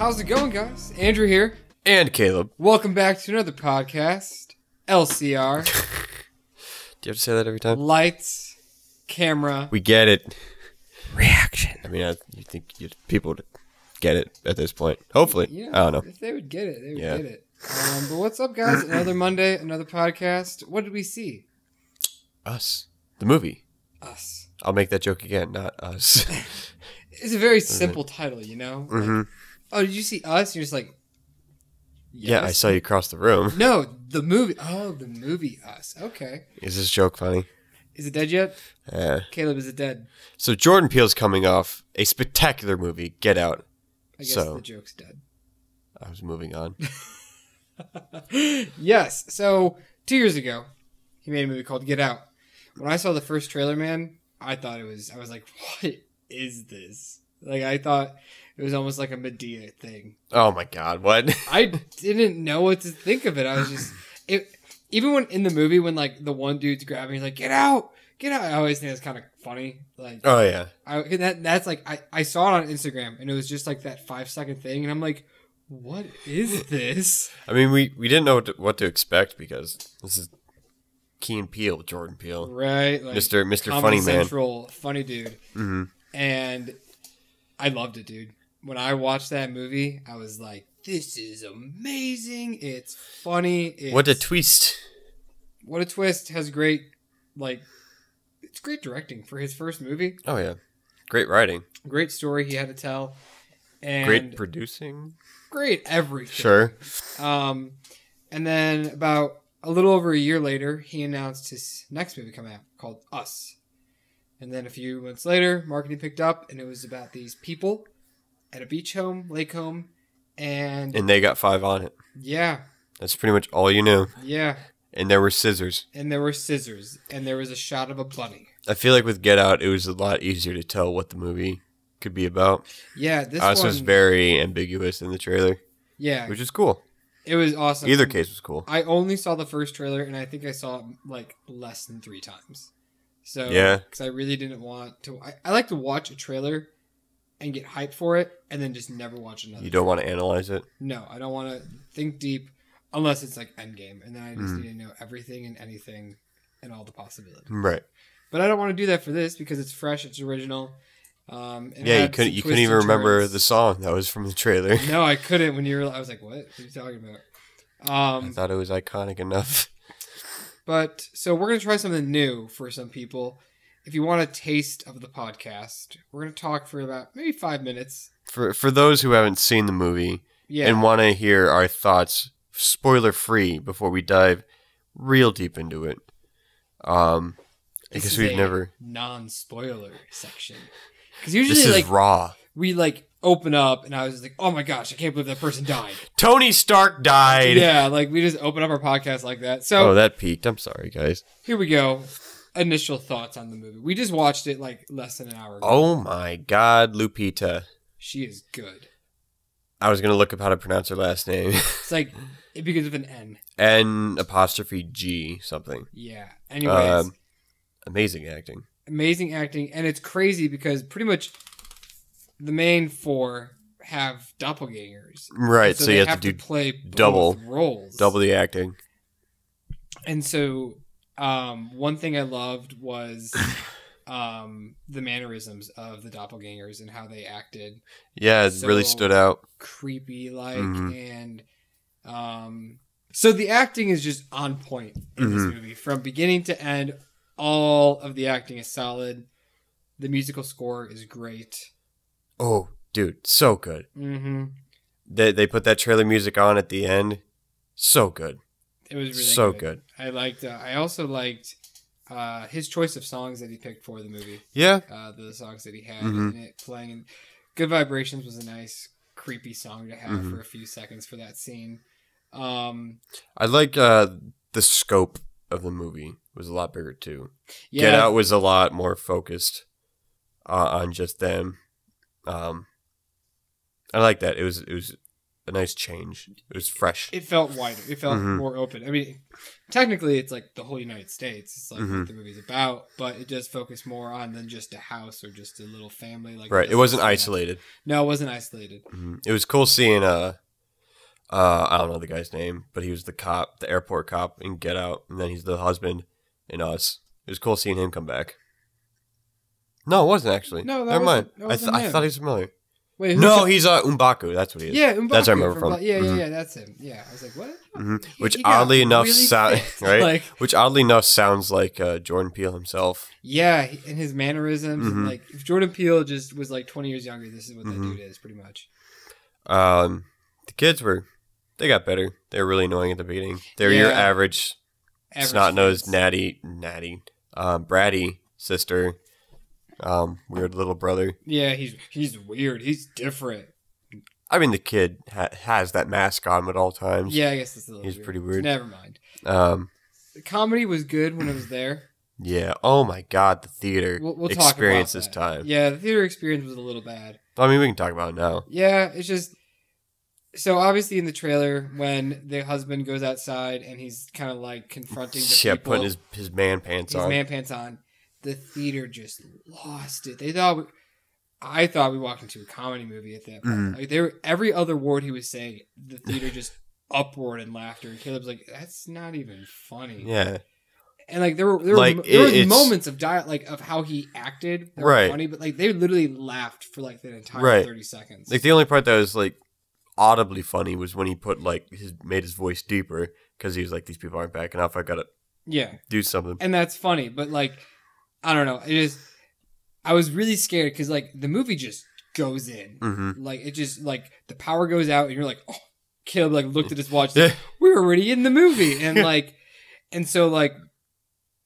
How's it going, guys? Andrew here. And Caleb. Welcome back to another podcast. LCR. Do you have to say that every time? Lights, camera. We get it. Reaction. I mean, you think people would get it at this point. Hopefully. Yeah, I don't know. if they would get it, they would get it. But what's up, guys? Another Monday, another podcast. What did we see? Us. The movie. Us. I'll make that joke again, not us. It's a very simple title, you know? Mm-hmm. Like, oh, did you see Us? You're just like, yes. Yeah, I saw you across the room. No, the movie. Oh, the movie Us. Okay. Is this joke funny? Is it dead yet? Yeah. Caleb, is it dead? So Jordan Peele's coming off a spectacular movie, Get Out. I guess the joke's dead. I was moving on. Yes. So 2 years ago, he made a movie called Get Out. When I saw the first trailer, man, I was like, what is this? Like, I thought it was almost like a Medea thing. Oh my God, what? I didn't know what to think of it. I was just, even when in the movie, when like the one dude's grabbing, he's like, get out. I always think that's kind of funny. Like, Oh yeah. That's like, I saw it on Instagram and it was just like that 5-second thing. And I'm like, what is this? I mean, we didn't know what to expect because this is Key and Peele, Jordan Peele. Right. Like, Mr. Funny Comedy Man. Central, funny dude. Mm-hmm. And I loved it, dude. When I watched that movie, I was like, this is amazing. It's funny. What a twist. What a twist. Has great, like, it's great directing for his first movie. Oh, yeah. Great writing. Great story he had to tell. And Great producing. Great everything. Sure. And then about a little over a year later, he announced his next movie coming out called Us. And then a few months later, marketing picked up, and it was about these people at a beach home, lake home, and they got 5 on it. Yeah. That's pretty much all you knew. Yeah. And there were scissors. And there was a shot of a bunny. I feel like with Get Out, it was a lot easier to tell what the movie could be about. Yeah, this one was very ambiguous in the trailer. Yeah. Which is cool. It was awesome. Either case was cool. I only saw the first trailer, and I think I saw it like less than 3 times. So, yeah. Because I really didn't want to. I like to watch a trailer and get hyped for it, and then just never watch another. You don't want to analyze it? No, I don't want to think deep unless it's like Endgame, and then I just need to know everything and anything and all the possibilities. Right. But I don't want to do that for this because it's fresh, it's original. Yeah, you couldn't even remember the song that was from the trailer. No, I couldn't. When you were, I was like, "What? What are you talking about?" I thought it was iconic enough. But so we're gonna try something new for some people. If you want a taste of the podcast, we're gonna talk for about maybe 5 minutes. For those who haven't seen the movie and want to hear our thoughts, spoiler free, before we dive real deep into it. Because we've never non-spoiler section. Because usually this is raw. We like open up, and I was like, "Oh my gosh, I can't believe that person died." Tony Stark died. Yeah, like we just open up our podcast like that. So that peaked. I'm sorry, guys. Here we go. Initial thoughts on the movie. We just watched it like less than an hour ago. Oh my God, Lupita. She is good. I was gonna look up how to pronounce her last name. It's like it begins with an N. N''G something. Yeah. Anyways. Amazing acting. Amazing acting, and it's crazy because pretty much the main 4 have doppelgangers. Right, so you have to play double roles. Double the acting. And so one thing I loved was the mannerisms of the doppelgangers and how they acted. Yeah, it really stood out. Creepy like and so the acting is just on point in this movie from beginning to end. All of the acting is solid. The musical score is great. Oh, dude, so good. Mm-hmm. They put that trailer music on at the end. So good. It was really so good. I liked. I also liked his choice of songs that he picked for the movie. Yeah. The songs that he had in it playing. And Good Vibrations was a nice, creepy song to have for a few seconds for that scene. I like the scope of the movie was a lot bigger too. Yeah. Get Out was a lot more focused on just them. I like that. It was a nice change. It was fresh. It felt wider. It felt more open. I mean, technically, it's like the whole United States. It's like what the movie's about, but it does focus more on than just a house or just a little family. Like right. It wasn't isolated. No, it wasn't isolated. It was cool seeing I don't know the guy's name, but he was the cop, the airport cop in Get Out, and then he's the husband in Us. It was cool seeing him come back. No, it wasn't actually. No, never mind. I thought he was familiar. Wait, no, he's M'Baku. That's what he is. Yeah, M'Baku. That's where I remember from. Yeah, that's him. Yeah, I was like, what? Which oddly enough really right? Like, which oddly enough sounds like Jordan Peele himself. Yeah, and his mannerisms. And like, if Jordan Peele just was like 20 years younger, this is what that dude is, pretty much. The kids they got better. They were really annoying at the beginning. They're your average snot-nosed, natty, bratty sister. Weird little brother. Yeah, he's weird. He's different. I mean, the kid has that mask on at all times. Yeah, I guess that's a little He's weird. pretty weird. Never mind. The comedy was good when it was there. Yeah. Oh my God, the theater we'll experience talk about this time. Yeah, the theater experience was a little bad. I mean, we can talk about it now. Yeah, it's just... So obviously in the trailer, when the husband goes outside and he's kind of like confronting the people... putting his man pants on. His man pants on. The theater just lost it. I thought we walked into a comedy movie at that point. Like every other word he was saying, the theater just uproared in laughter. And Caleb's like, "That's not even funny." Yeah. And like there were moments of of how he acted that were funny, but like they literally laughed for like the entire 30 seconds. Like the only part that was like audibly funny was when he put made his voice deeper because he was like, "These people aren't backing off. I gotta do something." And that's funny, but like. I don't know. I was really scared because like the movie just goes in, like it just like the power goes out, and you're like, oh, Caleb like looked at his watch, like, we're already in the movie, and like, and so like,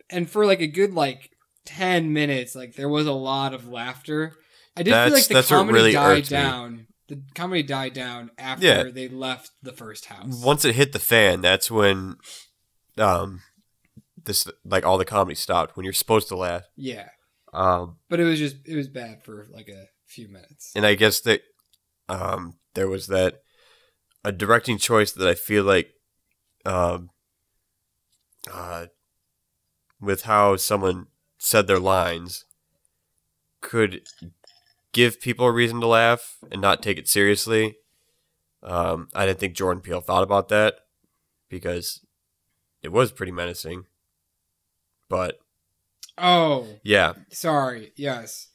and for like a good like 10 minutes, like there was a lot of laughter. I did feel like the comedy died down. The comedy died down after they left the first house. Once it hit the fan, that's when, this like all the comedy stopped when you're supposed to laugh. Yeah. But it was bad for like a few minutes. And I guess that there was a directing choice that I feel like with how someone said their lines could give people a reason to laugh and not take it seriously. I didn't think Jordan Peele thought about that because it was pretty menacing. But sorry, yes.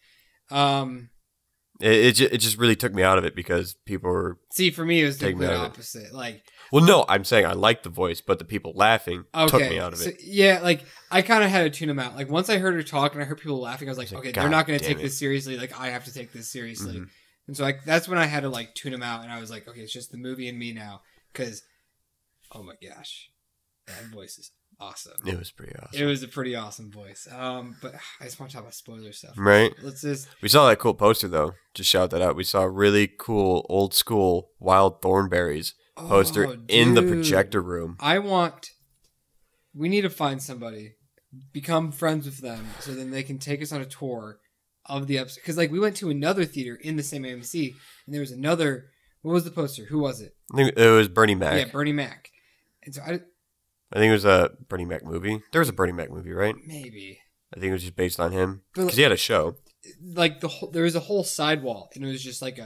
It just really took me out of it because people were for me it was the complete opposite. Like, well, no, I'm saying I liked the voice, but the people laughing took me out of it. Yeah, like I kind of had to tune them out. Like once I heard her talk and I heard people laughing, I was like, okay, they're not going to take this seriously. Like I have to take this seriously, and so that's when I had to like tune them out, and I was like, okay, it's just the movie and me now because, oh my gosh, that voice is awesome. It was pretty awesome. It was a pretty awesome voice. But I just want to talk about spoiler stuff. Right. We saw that cool poster though. Just shout that out. We saw a really cool old school Wild Thornberrys poster in the projector room. We need to find somebody, become friends with them, so then they can take us on a tour of the episode. Because like we went to another theater in the same AMC, and there was another. What was the poster? Who was it? I think it was Bernie Mac. Yeah, Bernie Mac. And so I think it was a Bernie Mac movie. There was a Bernie Mac movie, right? Maybe. I think it was just based on him because he had a show. Like there was a whole sidewall, and it was just like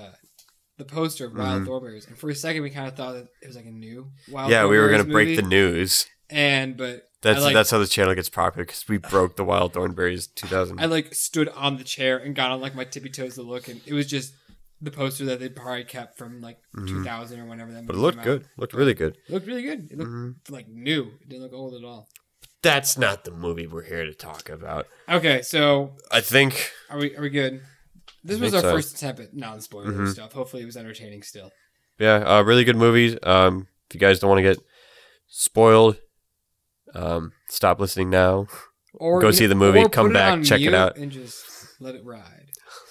the poster of Wild Thornberrys. And for a second, we kind of thought that it was like a new Wild Thornberrys. Yeah, we were gonna break the news. But that's how the channel gets popular because we broke the Wild Thornberrys 2000. I like stood on the chair and got on like my tippy toes to look, and it was just the poster that they probably kept from like 2000 or whenever that movie. But it looked good. Looked really good. It looked really good. It looked like new. It didn't look old at all. That's not the movie we're here to talk about. Okay, so I think are we good? This was our first attempt at non-spoiler stuff. Hopefully, it was entertaining still. Yeah, really good movies. If you guys don't want to get spoiled, stop listening now. Or go see the movie. Come back, check it out, and just let it ride.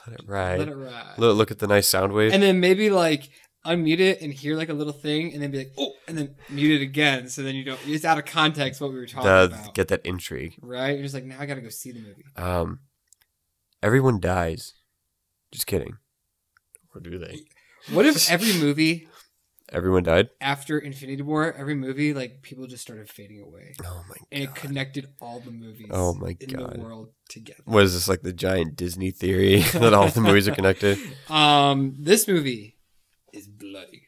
Let it ride. Let it ride. Look at the nice sound wave. And then maybe like unmute it and hear like a little thing and then be like, oh, and then mute it again. So then you don't, it's out of context what we were talking about. Get that intrigue. Right? You're just like, now I got to go see the movie. Everyone dies. Just kidding. Or do they? What if every movie Everyone died? After Infinity War, every movie, like, people just started fading away. Oh my god. And it connected all the movies in the world together. What is this, like the giant Disney theory that all the movies are connected? This movie is bloody.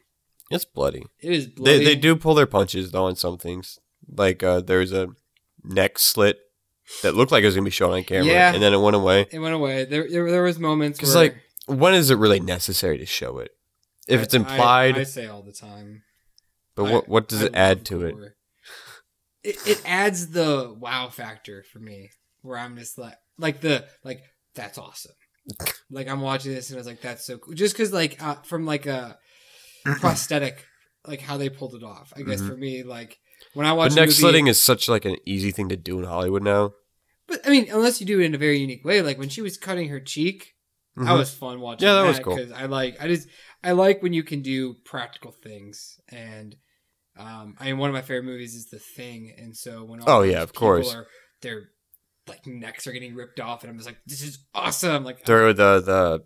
It's bloody. It is bloody. They do pull their punches, though, on some things. Like, there's a neck slit that looked like it was going to be shown on camera, and then it went away. It went away. There was moments where... Because, like, when is it really necessary to show it? If it's implied... I say all the time. But what does it add to it? It adds the wow factor for me, where I'm just like, that's awesome. Like, I'm watching this and I was like, that's so cool. Just because, like, from, like, a prosthetic, like, how they pulled it off. I guess for me, like, when I watch But neck slitting is such, like, an easy thing to do in Hollywood now. But, I mean, unless you do it in a very unique way. Like, when she was cutting her cheek... That was fun watching. Yeah, that was cool. Because I like when you can do practical things, and I mean, one of my favorite movies is The Thing, and so when all of course, their like necks are getting ripped off, and I'm just like, this is awesome. Like the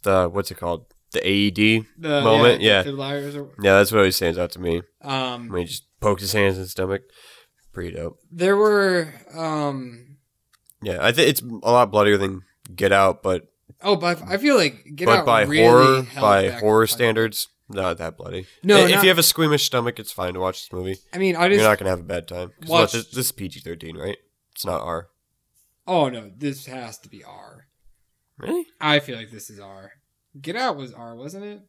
what's it called? The AED moment, yeah, that's what always stands out to me. When he just pokes his hands in his stomach, pretty dope. There were, I think it's a lot bloodier than Get Out, but I feel like Get Out by really horror standards, not that bloody. No, if you have a squeamish stomach, it's fine to watch this movie. I mean, you're not gonna have a bad time. This is PG-13, right? It's not R. Oh no, this has to be R. Really? I feel like this is R. Get Out was R, wasn't it?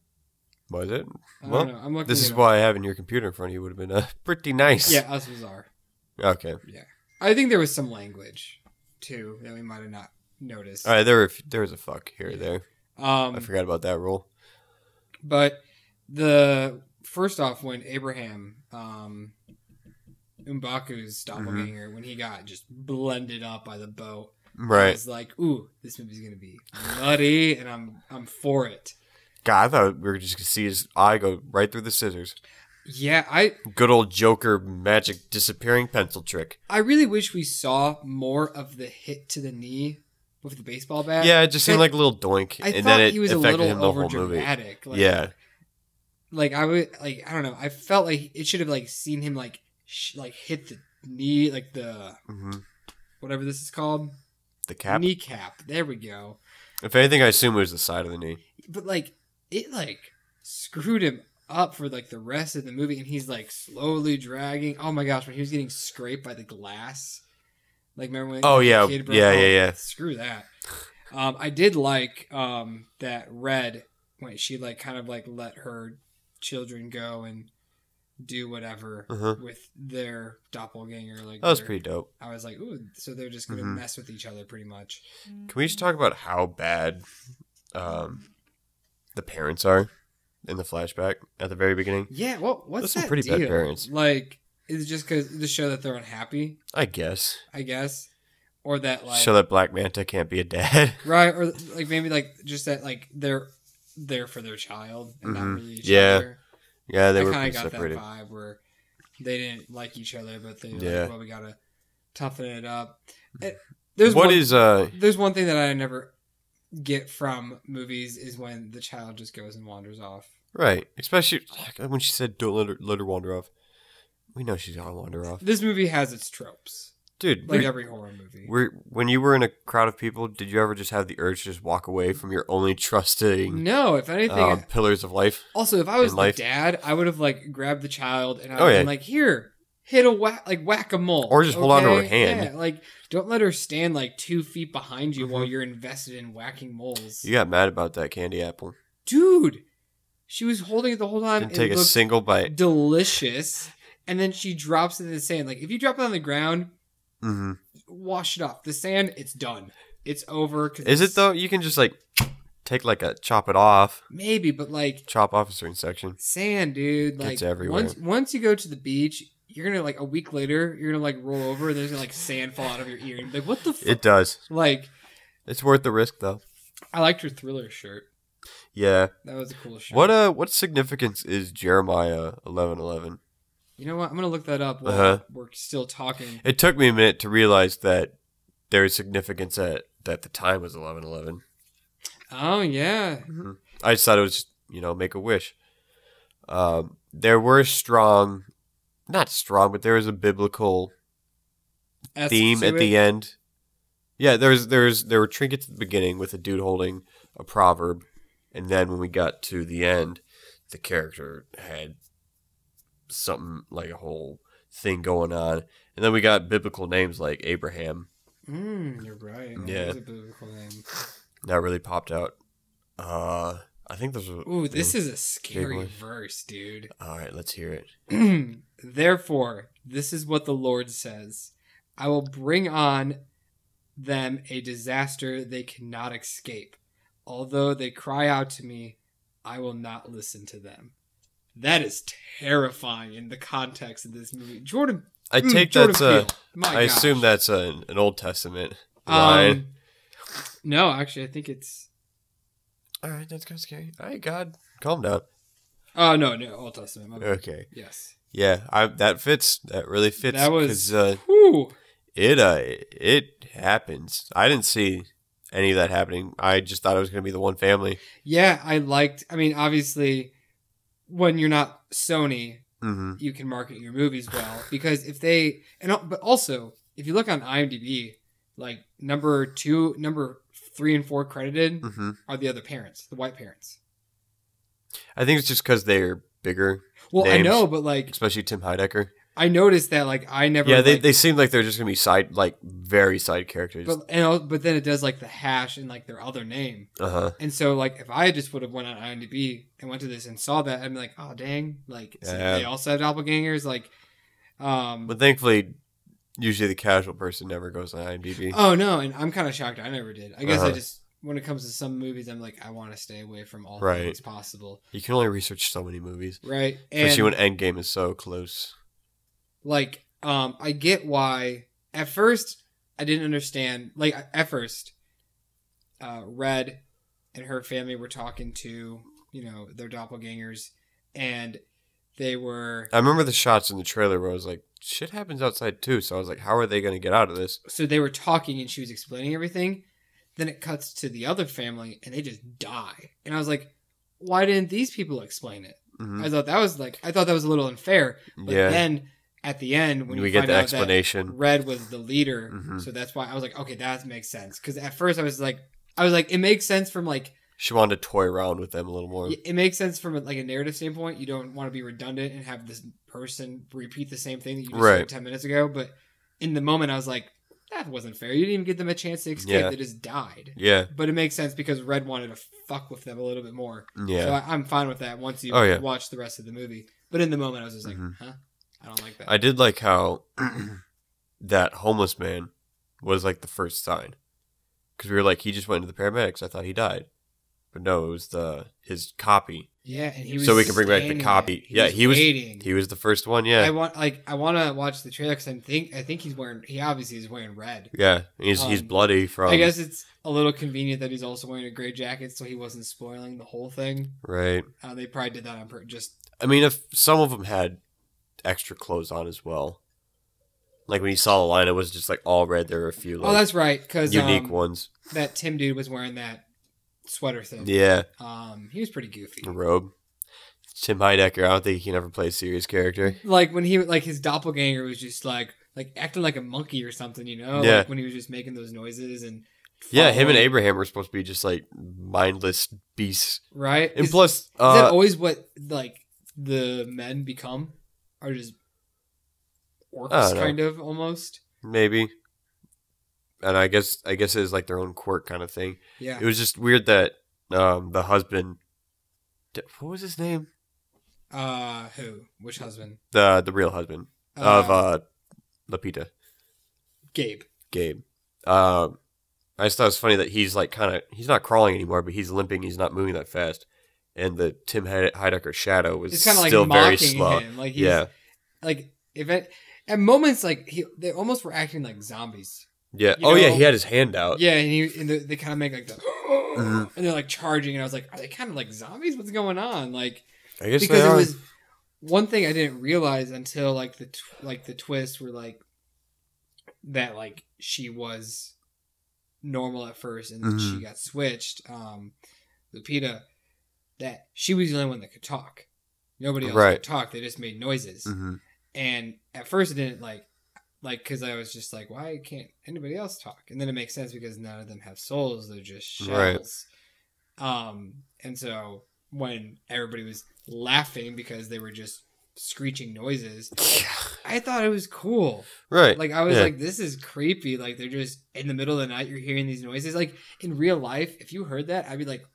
Was it? I don't know. I'm looking. This is why having your computer in front of you would have been pretty nice. Yeah, us was R. Okay. Yeah, I think there was some language too that we might have not noticed. All right, there was a fuck here or there. I forgot about that rule. But first off, when Abraham, M'Baku's doppelganger, when he got just blended up by the boat, right? I was like, ooh, this movie's gonna be nutty, and I'm for it. God, I thought we were just gonna see his eye go right through the scissors. Yeah, good old Joker magic disappearing pencil trick. I really wish we saw more of the hit to the kney with the baseball bat. Yeah, it just seemed like a little doink, and then it affected him the whole movie. Yeah, like I don't know. I felt like it should have like seen him like hit the knee, like the whatever this is called, the cap, kneecap. There we go. If anything, I assume it was the side of the knee. But like it like screwed him up for like the rest of the movie, and he's like slowly dragging. Oh my gosh, when he was getting scraped by the glass, like remember when? Oh yeah, yeah. Screw that. I did like that Red when she like kind of like let her children go and do whatever with their doppelganger. Like that was pretty dope. I was like, ooh, so they're just gonna mess with each other pretty much. Can we just talk about how bad the parents are in the flashback at the very beginning? Yeah, well, what's That's that some pretty deal? bad parents. Like, is it just because to show that they're unhappy? I guess. Or that like show that Black Manta can't be a dad, right? Or like maybe like just that like they're there for their child and not really each other. Yeah, they were kind of got separated. that vibe where they didn't like each other, but they like, well, we gotta toughen it up. There's one thing that I never get from movies is when the child just goes and wanders off. Right, especially when she said, "Don't let her wander off." We know she's gonna wander off. This movie has its tropes. Dude, like every horror movie. When you were in a crowd of people, did you ever just have the urge to just walk away from your only trusting? No, if anything, pillars of life. Also, if I was the dad, I would have like grabbed the child and I would have been like, "Here, hit a whack-a-mole," or just hold on to her hand. Yeah, like don't let her stand like 2 feet behind you while you're invested in whacking moles. You got mad about that candy apple, dude. She was holding it the whole time. Didn't take a single bite. Delicious, and then she drops it in the sand. Like if you drop it on the ground. Wash it off. The sand, it's done. It's over. Is it though? You can just like take like chop it off. Maybe, but like chop off a certain section. Sand, dude. Like it's everywhere. Once you go to the beach, you're gonna like a week later, you're gonna like roll over and there's gonna like sand fall out of your ear. And be like, what the fuck? It does. Like, it's worth the risk though. I liked her Thriller shirt. Yeah, that was a cool shirt. What significance is Jeremiah 11:11? You know what? I'm going to look that up while we're still talking. It took me a minute to realize that there's significance that the time was 11:11. Oh, yeah. I just thought it was just, make a wish. There were not strong, but there was a biblical theme at the end. Yeah, there were trinkets at the beginning with a dude holding a proverb, and then when we got to the end, the character had something like a whole thing going on, and then we got biblical names like Abraham. You're right. Yeah, that was a biblical name. That really popped out. I think those were... Ooh, this is a scary verse, dude. All right, let's hear it. Therefore, this is what the Lord says. I will bring on them a disaster they cannot escape. Although they cry out to me, I will not listen to them. That is terrifying in the context of this movie. I assume that's an Old Testament line. No, actually, I think it's... All right, that's kind of scary. All right, God, calm down. Oh, no, Old Testament. Okay. Yes. Yeah, that fits. That really fits. That was... It happens. I didn't see any of that happening. I just thought it was going to be the one family. Yeah, obviously, when you're not Sony, you can market your movies well. Because but also, if you look on IMDb, like number 3 and 4 credited are the other parents, the white parents. I think it's just because they're bigger. Well, names, I know, but especially Tim Heidecker. I noticed that I never. Yeah, they seem like they're just gonna be very side characters. But then it does the hash and their other name. And so if I just would have went on IMDb and went to this and saw that, I'd be like, oh dang, so they also have doppelgangers, But thankfully, usually the casual person never goes on IMDb. Oh no, and I'm kind of shocked I never did. I guess I just, when it comes to some movies, I'm I want to stay away from all things possible. You can only research so many movies, right? Especially when Endgame is so close. I get why. At first, I didn't understand. At first, Red and her family were talking to, their doppelgangers, and they were... I remember the shots in the trailer where I was like, shit happens outside too, so I was like, how are they going to get out of this? So they were talking, and she was explaining everything. Then it cuts to the other family, and they just die. And I was like, why didn't these people explain it? I thought that was a little unfair. But then... At the end, when we get the explanation, that Red was the leader, so that's why I was like, okay, that makes sense. Because at first I was like, it makes sense from she wanted to toy around with them a little more. It makes sense from a narrative standpoint. You don't want to be redundant and have this person repeat the same thing that you just said 10 minutes ago. But in the moment, I was like, that wasn't fair. You didn't even give them a chance to escape. Yeah. They just died. Yeah. But it makes sense because Red wanted to fuck with them a little bit more. Yeah. So I'm fine with that once you watch the rest of the movie. But in the moment, I was just like, huh? I don't like that. I did like how that homeless man was the first sign. Because we were like, he just went to the paramedics. I thought he died. But no, it was his copy. Yeah, and he was so we can bring back the copy. He was the first one, yeah. I want to watch the trailer because I think he obviously is wearing red. Yeah, he's bloody from... I guess it's a little convenient that he's also wearing a gray jacket so he wasn't spoiling the whole thing. Right. They probably did that on purpose. I mean, if some of them had extra clothes on as well. When you saw the line, it was just all red. There were a few that's right, because unique ones. That Tim dude was wearing that sweater thing. Yeah. He was pretty goofy. A robe. Tim Heidecker, I don't think he can ever play a serious character. When he his doppelganger was just acting like a monkey or something, Yeah. When he was just making those noises and yeah, him and Abraham were supposed to be just mindless beasts. Right? And plus is that always what the men become? Are just orcs, kind of, almost? Maybe. And I guess it is their own quirk kind of thing. Yeah. It was just weird that the husband... What was his name? Who? Which husband? The real husband of Lapita. Gabe. I just thought it was funny that he's he's not crawling anymore, but he's limping. He's not moving that fast. And the Tim Heidecker shadow was still very slow. Him. At moments they almost were acting like zombies. Yeah. Yeah. He had his hand out. Yeah, and they kind of make the and they're charging, and I was like, are they kind of like zombies? What's going on? I guess because it was one thing I didn't realize until the twist where that she was normal at first and then she got switched. Lupita. That she was the only one that could talk. Nobody else Right. could talk. They just made noises. Mm-hmm. And at first it didn't like, because I was just like, why can't anybody else talk? And then it makes sense because none of them have souls. They're just shells. Right. And so when everybody was laughing because they were just screeching noises, I thought it was cool. Right. Like, I was like, this is creepy. Like, they're just in the middle of the night, you're hearing these noises. Like, in real life, if you heard that, I'd be like,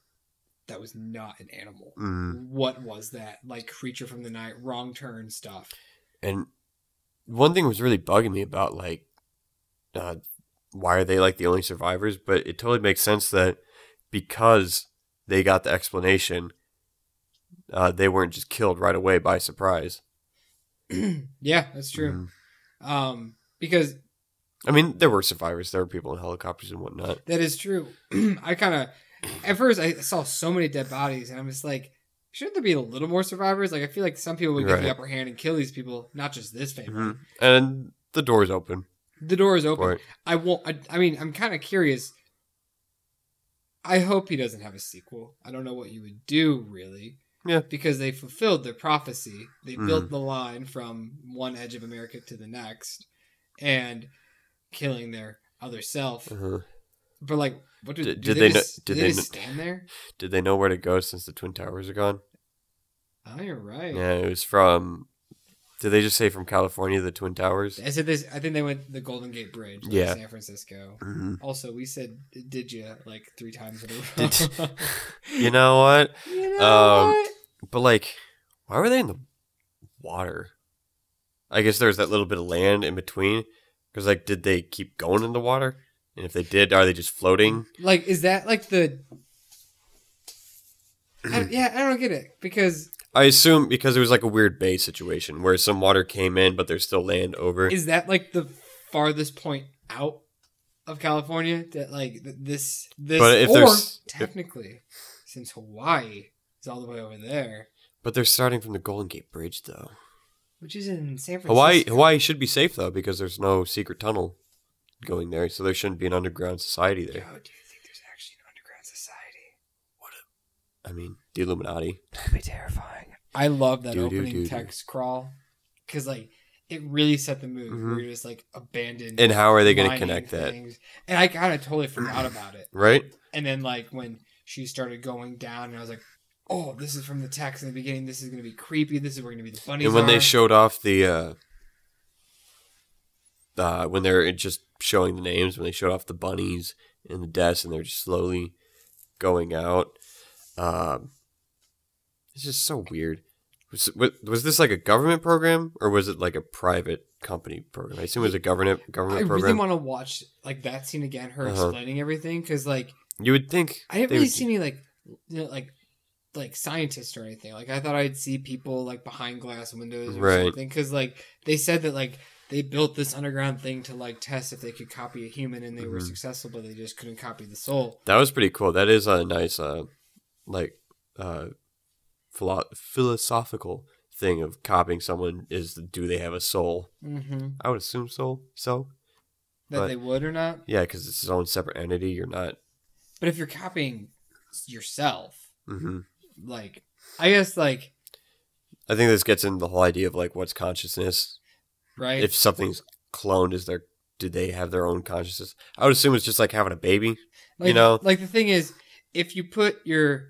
that was not an animal. Mm-hmm. What was that? Like, creature from the night, wrong turn stuff. And one thing was really bugging me about, like, why are they, like, the only survivors? But it totally makes sense that because they got the explanation, they weren't just killed right away by surprise. Yeah, that's true. Mm-hmm. Because... I mean, there were survivors. There were people in helicopters and whatnot. That is true. I kind of... At first, I saw so many dead bodies, and I'm just like, shouldn't there be a little more survivors? Like, I feel like some people would get the upper hand and kill these people, not just this family. Mm-hmm. And the door's open. The door is open. I mean, I'm kind of curious. I hope he doesn't have a sequel. I don't know what you would do, really. Yeah. Because they fulfilled their prophecy. They built the line from one edge of America to the next, and killing their other self. Uh-huh. But, like, what did they just stand there? Did they know where to go since the Twin Towers are gone? Oh, you're right. Yeah, it was from... Did they just say from California, the Twin Towers? I said this. I think they went the Golden Gate Bridge, like San Francisco. Mm-hmm. Also, we said "did you" like 3 times in a row. You know what? You know what? But like, why were they in the water? I guess there's that little bit of land in between. Because like, did they keep going in the water? And if they did, are they just floating? Like, is that like the? I don't get it because. I assume because it was like a weird bay situation where some water came in, but there's still land over. Is that like the farthest point out of California? That like this, but if technically, since Hawaii is all the way over there. But they're starting from the Golden Gate Bridge, though. Which is in San Francisco. Hawaii should be safe though because there's no secret tunnel going there, so there shouldn't be an underground society there. Yo, do you think there's actually an underground society? I mean, the Illuminati. That'd be terrifying. I love that opening text crawl because, like, it really set the mood. Mm-hmm. We're just like abandoned. And how are they going to connect things. That? And I kind of totally forgot about it. Right. And then, like, when she started going down, and I was like, "Oh, this is from the text in the beginning. This is going to be creepy. This is where going to be the bunnies." And when they showed off the, when they're just showing the names, when they showed off the bunnies and the deaths, and they're just slowly going out. It's just so weird. Was this like a government program or was it like a private company program? I assume it was a government program. I really want to watch like that scene again, her explaining everything, because like you would think I didn't really see any like like scientists or anything. Like I thought I'd see people like behind glass windows or something, because like they said that like they built this underground thing to like test if they could copy a human, and they were successful, but they just couldn't copy the soul. That was pretty cool. That is a nice philosophical thing of copying someone is do they have a soul? Mm-hmm. I would assume so. That they would or not? Yeah, because it's its own separate entity. You're not. But if you're copying yourself, like I guess like I think this gets into the whole idea of like what's consciousness, right? If something's cloned, do they have their own consciousness? I would assume it's just like having a baby, like, you know. Like the thing is, if you put your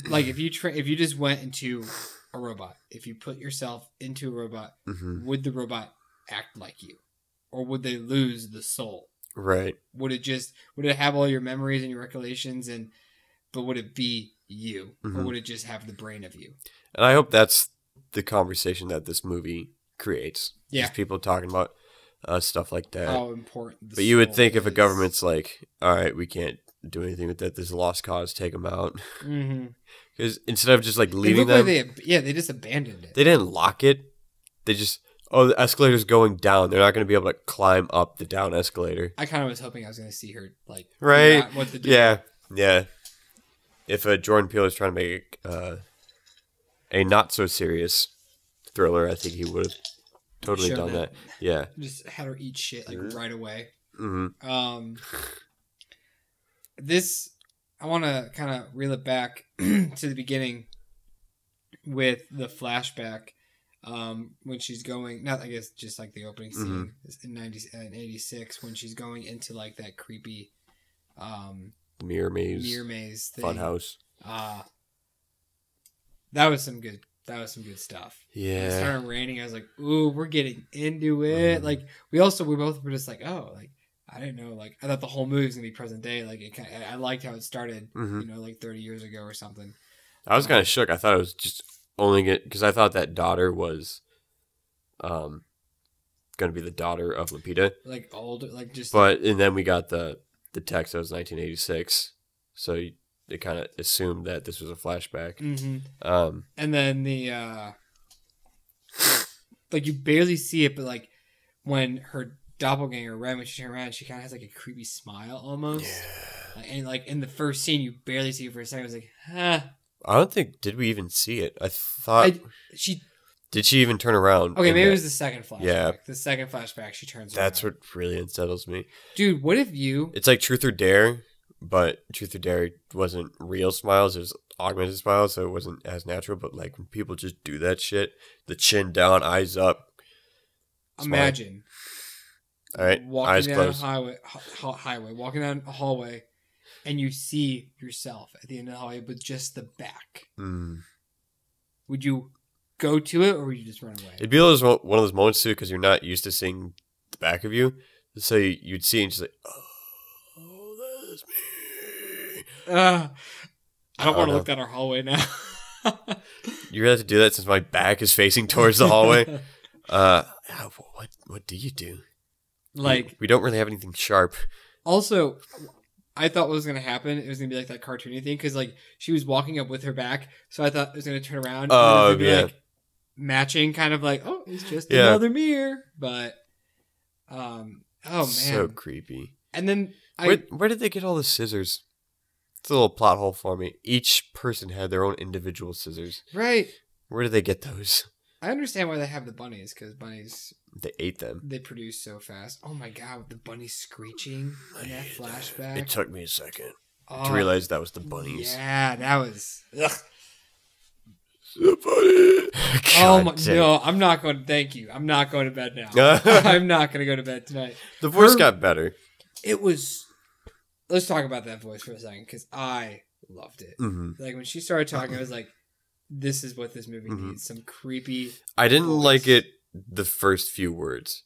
like if you just went into a robot, if you put yourself into a robot, would the robot act like you, or would they lose the soul? Right. Would it have all your memories and your recollections, but would it be you, or would it just have the brain of you? And I hope that's the conversation that this movie creates. Yeah. Just people talking about stuff like that. How important. But you would think if a government's like, all right, we can't do anything with that. This is a lost cause. Take them out. Because instead of just like leaving them, they just abandoned it. They didn't lock it. They just the escalator's going down. They're not going to be able to climb up the down escalator. I kind of was hoping I was going to see her like right. What to do. Yeah. If Jordan Peele is trying to make a not so serious thriller, I think he would have totally done that. Yeah. Just had her eat shit like right away. This, I want to kind of reel it back to the beginning with the flashback when she's going, not I guess just like the opening scene in 86 when she's going into like that creepy mirror maze thing. Funhouse. That was some good stuff. Yeah. When it started raining, I was like, ooh, we're getting into it. Like we both were just like, oh, like I didn't know, like I thought the whole movie was gonna be present day. Like I liked how it started, like 30 years ago or something. I was kind of shook. I thought it was just only because I thought that daughter was, going to be the daughter of Lupita. Like old, like just. But and then we got the text that was 1986, so they kind of assumed that this was a flashback. Mm-hmm. And then the like you barely see it, but like when her doppelganger, right when she turned around, she kind of has like a creepy smile almost. Yeah. And like in the first scene, you barely see it for a second. I was like, huh. I don't think did we even see it. I thought did she even turn around? Okay, maybe it was the second flashback. Yeah, the second flashback she turns. That's around. what really unsettles me, dude. What if you? It's like Truth or Dare, but Truth or Dare wasn't real smiles; it was augmented smiles, so it wasn't as natural. But like when people just do that shit, the chin down, eyes up. Imagine. All right, walking eyes down closed. a highway, walking down a hallway, and you see yourself at the end of the hallway, but just the back. Would you go to it, or would you just run away? It'd be one of those moments too, because you're not used to seeing the back of you. So you'd see and just like, oh, that's me. I don't want to look down our hallway now. You're gonna have to do that since my back is facing towards the hallway. What do you do? Like we don't really have anything sharp. Also, I thought what was going to happen, it was going to be like that cartoony thing, because like she was walking up with her back, so I thought it was going to turn around and it was be like matching, kind of like, oh, it's just another mirror. But oh man, so creepy. And then where did they get all the scissors? It's a little plot hole for me. Each person had their own individual scissors. Right. Where did they get those? I understand why they have the bunnies, because bunnies... They ate them. They produce so fast. Oh my god, the bunnies screeching in that flashback. It took me a second to realize that was the bunnies. Yeah, that was... Ugh. The bunny. Oh my... No, I'm not going to... Thank you. I'm not going to bed now. I'm not going to go to bed tonight. The voice got better. It was... Let's talk about that voice for a second, because I loved it. Mm-hmm. Like, when she started talking, I was like, this is what this movie needs. Some creepy... I didn't like it the first few words,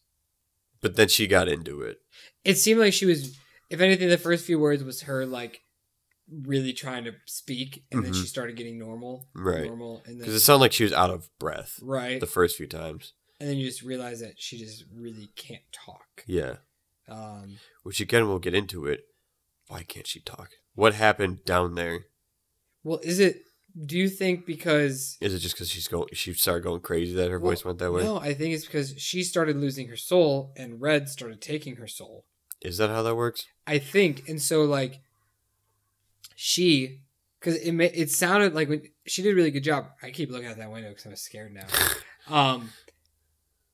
but then she got into it. It seemed like she was... If anything, the first few words was her, like, really trying to speak, and then she started getting normal. Right. Normal. Because it sounded like she was out of breath. Right. The first few times. And then you just realize that she just really can't talk. Yeah. Which, again, we'll get into it. Why can't she talk? What happened down there? Well, is it... Do you think because... Is it just because she started going crazy that her voice went that way? No, I think it's because she started losing her soul and Red started taking her soul. Is that how that works? I think. And so, like, she... Because it sounded like... when she did a really good job. I keep looking out that window because I'm scared now.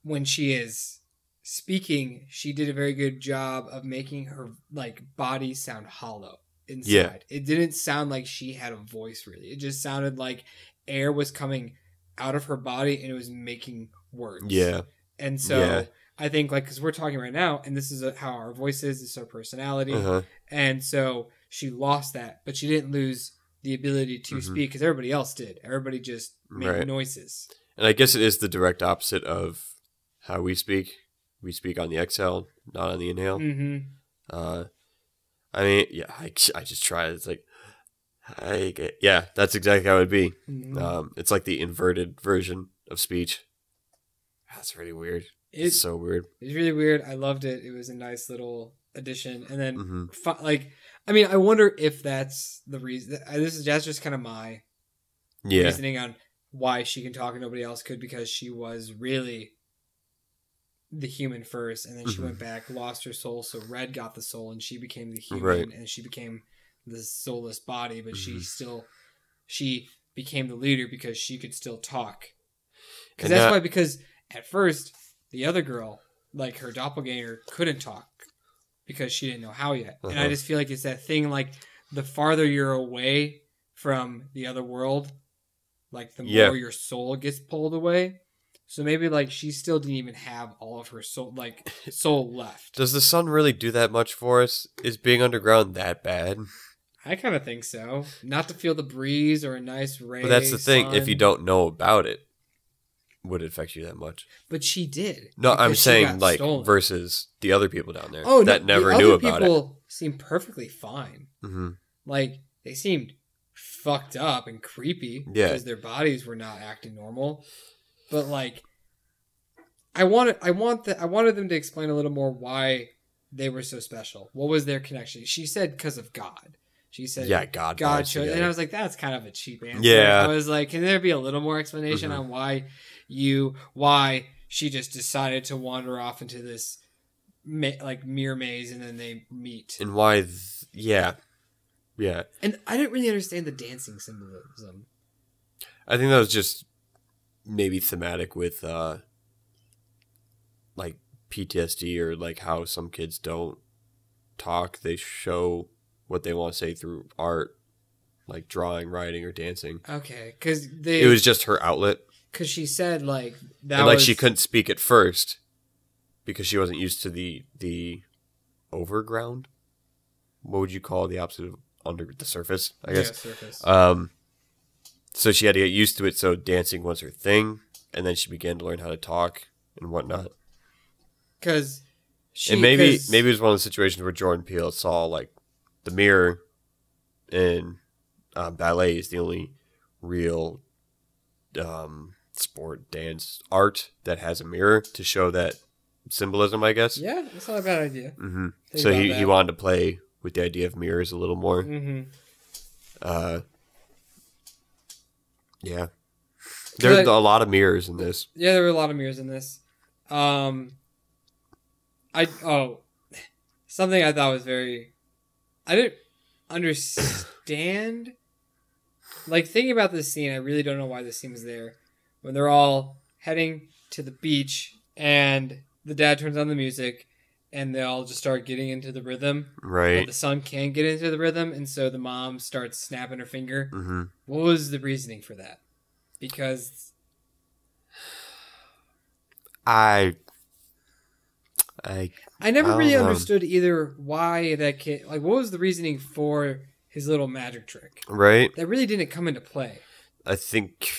When she is speaking, she did a very good job of making her, like, body sound hollow. Inside. Yeah. It didn't sound like she had a voice, really. It just sounded like air was coming out of her body and it was making words. Yeah. And so I think, like, because we're talking right now, and this is how our voice is, this is our personality. And so she lost that, but she didn't lose the ability to speak because everybody else did. Everybody just made noises. And I guess it is the direct opposite of how we speak. We speak on the exhale, not on the inhale. I mean, yeah, I just try. It's like, that's exactly how it would be. It's like the inverted version of speech. That's really weird. It's so weird. It's really weird. I loved it. It was a nice little addition. And then, I mean, I wonder if that's the reason. That's just kind of my reasoning on why she can talk and nobody else could, because she was really the human first, and then she went back, lost her soul, so Red got the soul, and she became the human, and she became the soulless body, but she became the leader because she could still talk. Because at first, the other girl, like her doppelganger, couldn't talk because she didn't know how yet. And I just feel like it's that thing, like, the farther you're away from the other world, like the Yeah. more your soul gets pulled away. So maybe like she still didn't even have all of her soul left. Does the sun really do that much for us? Is being underground that bad? I kind of think so. Not to feel the breeze or a nice ray. But that's the thing. sun. If you don't know about it, would it affect you that much? But she did. No, I'm because she saying got like stolen. versus the other people down there Oh, that no, never the knew other about it. people seemed perfectly fine. Mm-hmm. Like they seemed fucked up and creepy because their bodies were not acting normal. But like, I wanted them to explain a little more why they were so special. What was their connection? She said because of God. She said, "Yeah, God showed," and I was like, "That's kind of a cheap answer." Yeah, I was like, "Can there be a little more explanation on why she just decided to wander off into this mirror maze and then they meet and why? Yeah." And I didn't really understand the dancing symbolism. I think that was just maybe thematic with like PTSD or like how some kids don't talk. They show what they want to say through art, like drawing, writing, or dancing. Okay, because it was just her outlet. Because she said like that, and like she couldn't speak at first because she wasn't used to the overground. What would you call the opposite of under the surface? I guess. Yeah, surface. So she had to get used to it. So dancing was her thing, and then she began to learn how to talk and whatnot. Because maybe it was one of the situations where Jordan Peele saw like the mirror, and ballet is the only real sport dance art that has a mirror to show that symbolism, I guess. Yeah, that's not a bad idea. Mm-hmm. So he wanted to play with the idea of mirrors a little more. Mm-hmm. Yeah. There are a lot of mirrors in this. Yeah, there were a lot of mirrors in this. Something I thought was I didn't understand. Like, thinking about this scene, I really don't know why this scene was there. When they're all heading to the beach and the dad turns on the music and they all just start getting into the rhythm. Right. But the son can't get into the rhythm, and so the mom starts snapping her finger. Mm-hmm. What was the reasoning for that? Because I never really understood either why that kid, like, what was the reasoning for his little magic trick? Right. That really didn't come into play. I think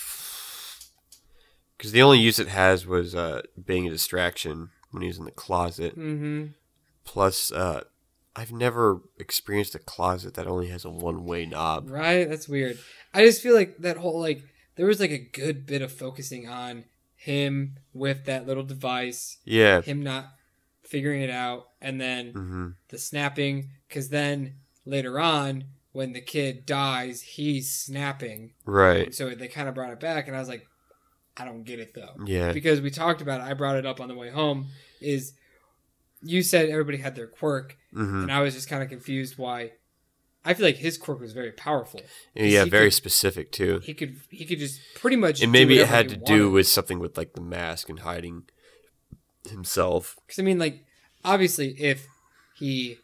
because the only use it has was being a distraction when he was in the closet. Mm-hmm. Plus, I've never experienced a closet that only has a one-way knob. Right? That's weird. I just feel like that whole, like, there was like a good bit of focusing on him with that little device. Yeah. Him not figuring it out, and then the snapping, because then later on, when the kid dies, he's snapping. Right. So they kind of brought it back, and I was like, I don't get it, though. Yeah. Because we talked about it, I brought it up on the way home, is you said everybody had their quirk, and I was just kind of confused why. I feel like his quirk was very powerful. Yeah, very specific, too. He could just pretty much and maybe it had to do with something with, like, the mask and hiding himself. Because, I mean, like, obviously, if he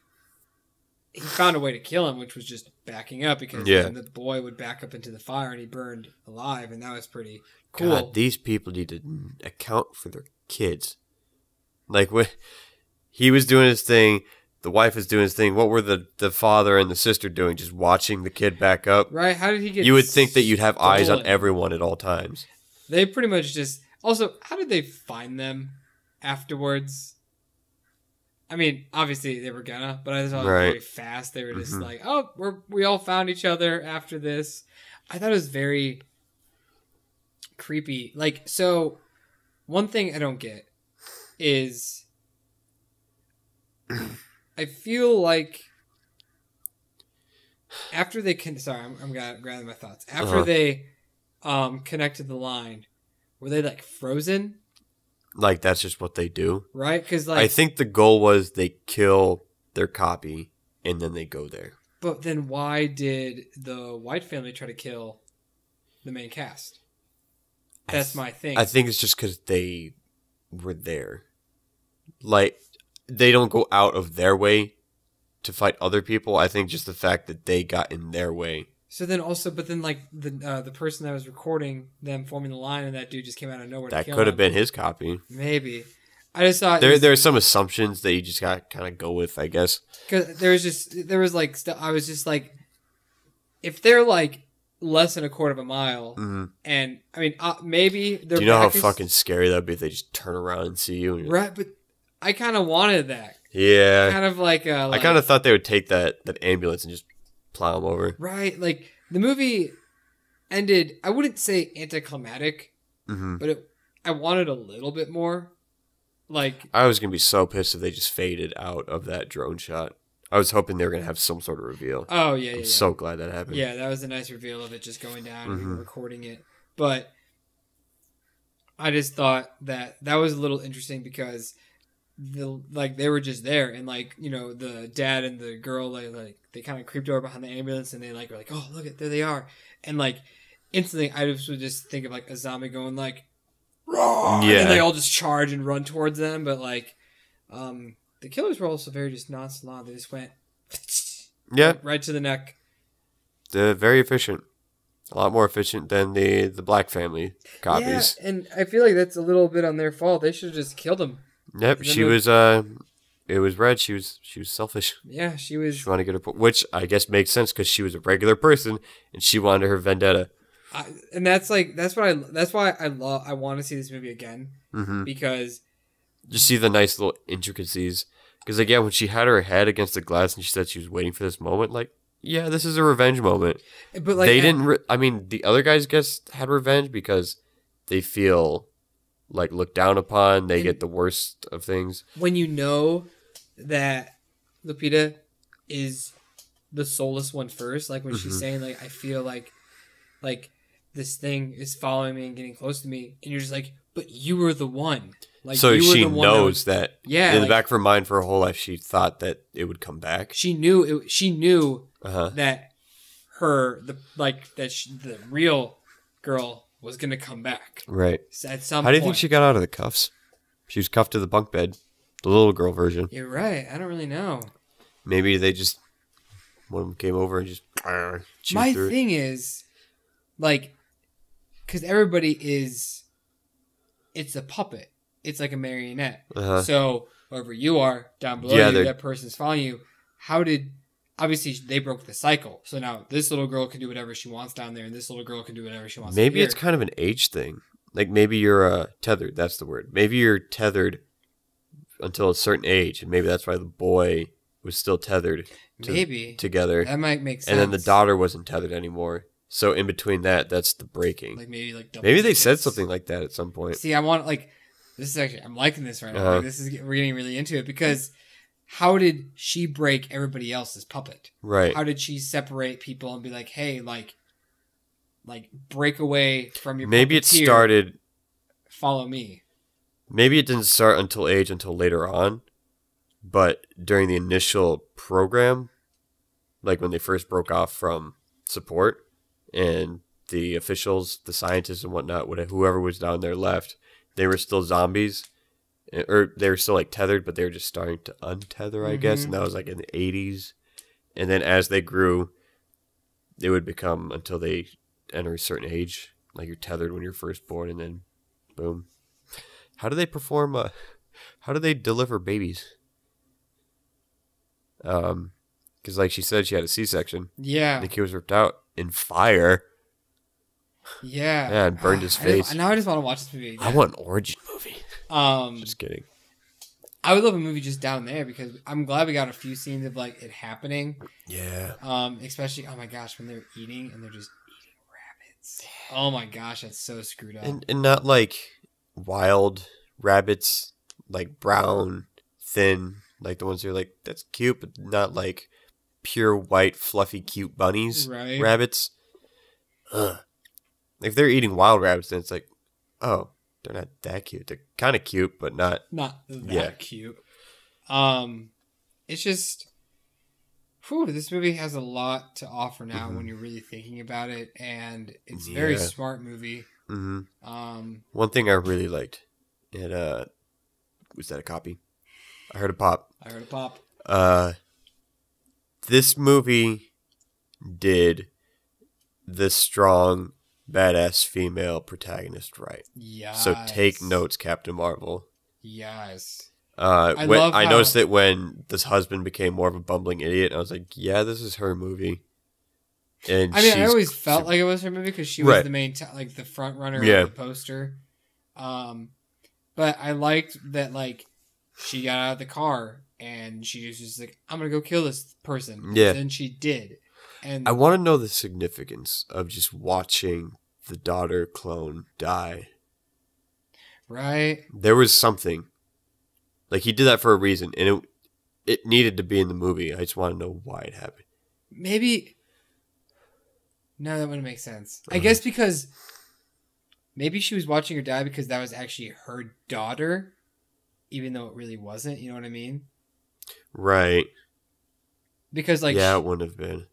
found a way to kill him, which was just backing up, because then the boy would back up into the fire and he burned alive, and that was pretty cool. God, these people need to account for their kids. Like, when he was doing his thing, the wife was doing his thing, what were the father and the sister doing? Just watching the kid back up? Right, how did he get You would think that you'd have stolen? eyes on everyone at all times. They pretty much just... Also, how did they find them afterwards? I mean, obviously they were gonna, but I thought it was very fast. They were just like, oh, we all found each other after this. I thought it was very creepy. Like, so, one thing I don't get is I feel like after they I'm gathering my thoughts. After they connected the line, were they like frozen? Like, that's just what they do. Right? Because, like, I think the goal was they kill their copy and then they go there. But then why did the White family try to kill the main cast? That's my thing. I think it's just because they were there. Like, they don't go out of their way to fight other people. I think just the fact that they got in their way So then also, but then like the person that was recording them forming the line, and that dude just came out of nowhere. That to kill could have him. been his copy. Maybe. I just thought There are some assumptions that you just got to kind of go with, I guess. Because there was like I was just like, if they're like less than a quarter of a mile, and I mean maybe they're. Do you know how fucking scary that'd be if they just turn around and see you? Right, but I kind of wanted that. Yeah, kind of like I kind of thought they would take that ambulance and just plow them over. Right, like the movie ended. I wouldn't say anticlimactic, but I wanted a little bit more. Like I was gonna be so pissed if they just faded out of that drone shot. I was hoping they were gonna have some sort of reveal. Oh yeah, I'm so glad that happened. Yeah, that was a nice reveal of it just going down and recording it. But I just thought that was a little interesting because they were just there, and like, you know, the dad and the girl like they kind of creeped over behind the ambulance, and they like were like, oh look at, there they are, and like instantly I just would just think of like a zombie going like. Yeah. And they all just charge and run towards them, but like, the killers were also very just nonchalant. They just went, right to the neck. They're very efficient, a lot more efficient than the Black family copies. Yeah, and I feel like that's a little bit on their fault. They should have just killed him. Yep, she was. It was Red. She was selfish. Yeah, she was. She wanted to get her, which I guess makes sense because she was a regular person and she wanted her vendetta. And that's why I want to see this movie again, because just see the nice little intricacies. Because again, when she had her head against the glass and she said she was waiting for this moment, like, yeah, this is a revenge moment. But like they didn't. I mean, the other guys guess had revenge because they feel like looked down upon. They get the worst of things. When you know that Lupita is the soulless one first, like when she's saying like, I feel like this thing is following me and getting close to me, and you're just like, but you were the one. Like, so she knows that. Yeah, in the back of her mind, for her whole life, she thought that it would come back. She knew that the real girl was gonna come back. Right. At some point. How do you think she got out of the cuffs? She was cuffed to the bunk bed, the little girl version. You're right. I don't really know. Maybe they just one of them came over and just. My thing is, like, because everybody is, it's a puppet. It's like a marionette. So wherever you are down below you, that person's following you. Obviously they broke the cycle. So now this little girl can do whatever she wants down there, and this little girl can do whatever she wants. Maybe it's kind of an age thing. Like maybe you're tethered. That's the word. Maybe you're tethered until a certain age, and maybe that's why the boy was still tethered. Together. That might make sense. And then the daughter wasn't tethered anymore. So in between that's the breaking. Like maybe they said something like that at some point. See, I want this is actually, I'm liking this right now. Like, we're getting really into it, because how did she break everybody else's puppet? Right. How did she separate people and be like, hey, like break away from your maybe it started. Follow me. Maybe it didn't start until later on, but during the initial program, like when they first broke off from support and the officials, the scientists and whatnot, whoever was down there left, they were still zombies, or they were still like tethered, but they were just starting to untether, I guess. And that was like in the 80s. And then as they grew, they would become, until they enter a certain age, like you're tethered when you're first born, and then boom. How do they perform? How do they deliver babies? Because like she said, she had a C-section. Yeah. The kid was ripped out in fire. Yeah. Yeah, and burned his face. Now I just want to watch this movie again. I want an origin movie. Just kidding. I would love a movie just down there, because I'm glad we got a few scenes of like it happening. Yeah. Especially, oh my gosh, when they're eating and they're just eating rabbits. Oh my gosh, that's so screwed up. And not like wild rabbits, like brown, thin, like the ones who are like, that's cute, but not like pure white, fluffy, cute bunnies. Right. Rabbits. Ugh. If they're eating wild rabbits, then it's like, oh, they're not that cute. They're kind of cute, but not that cute. It's just, this movie has a lot to offer now when you're really thinking about it, and it's a very smart movie. One thing I really liked, it was that a copy? I heard a pop. This movie did this strong, badass female protagonist right. Yes. So take notes, Captain Marvel. Yes. I noticed it when this husband became more of a bumbling idiot. I was like, yeah, this is her movie. And I mean, I always felt like it was her movie because she was the main, like the front runner of the poster. But I liked that, like, she got out of the car and she was just like, I'm gonna go kill this person. Yeah. And she did. And I want to know the significance of just watching the daughter clone die. Right. There was something. Like, he did that for a reason, and it needed to be in the movie. I just want to know why it happened. Maybe. No, that wouldn't make sense. I guess because maybe she was watching her die because that was actually her daughter, even though it really wasn't. You know what I mean? Right. Because, like... Yeah, it wouldn't have been.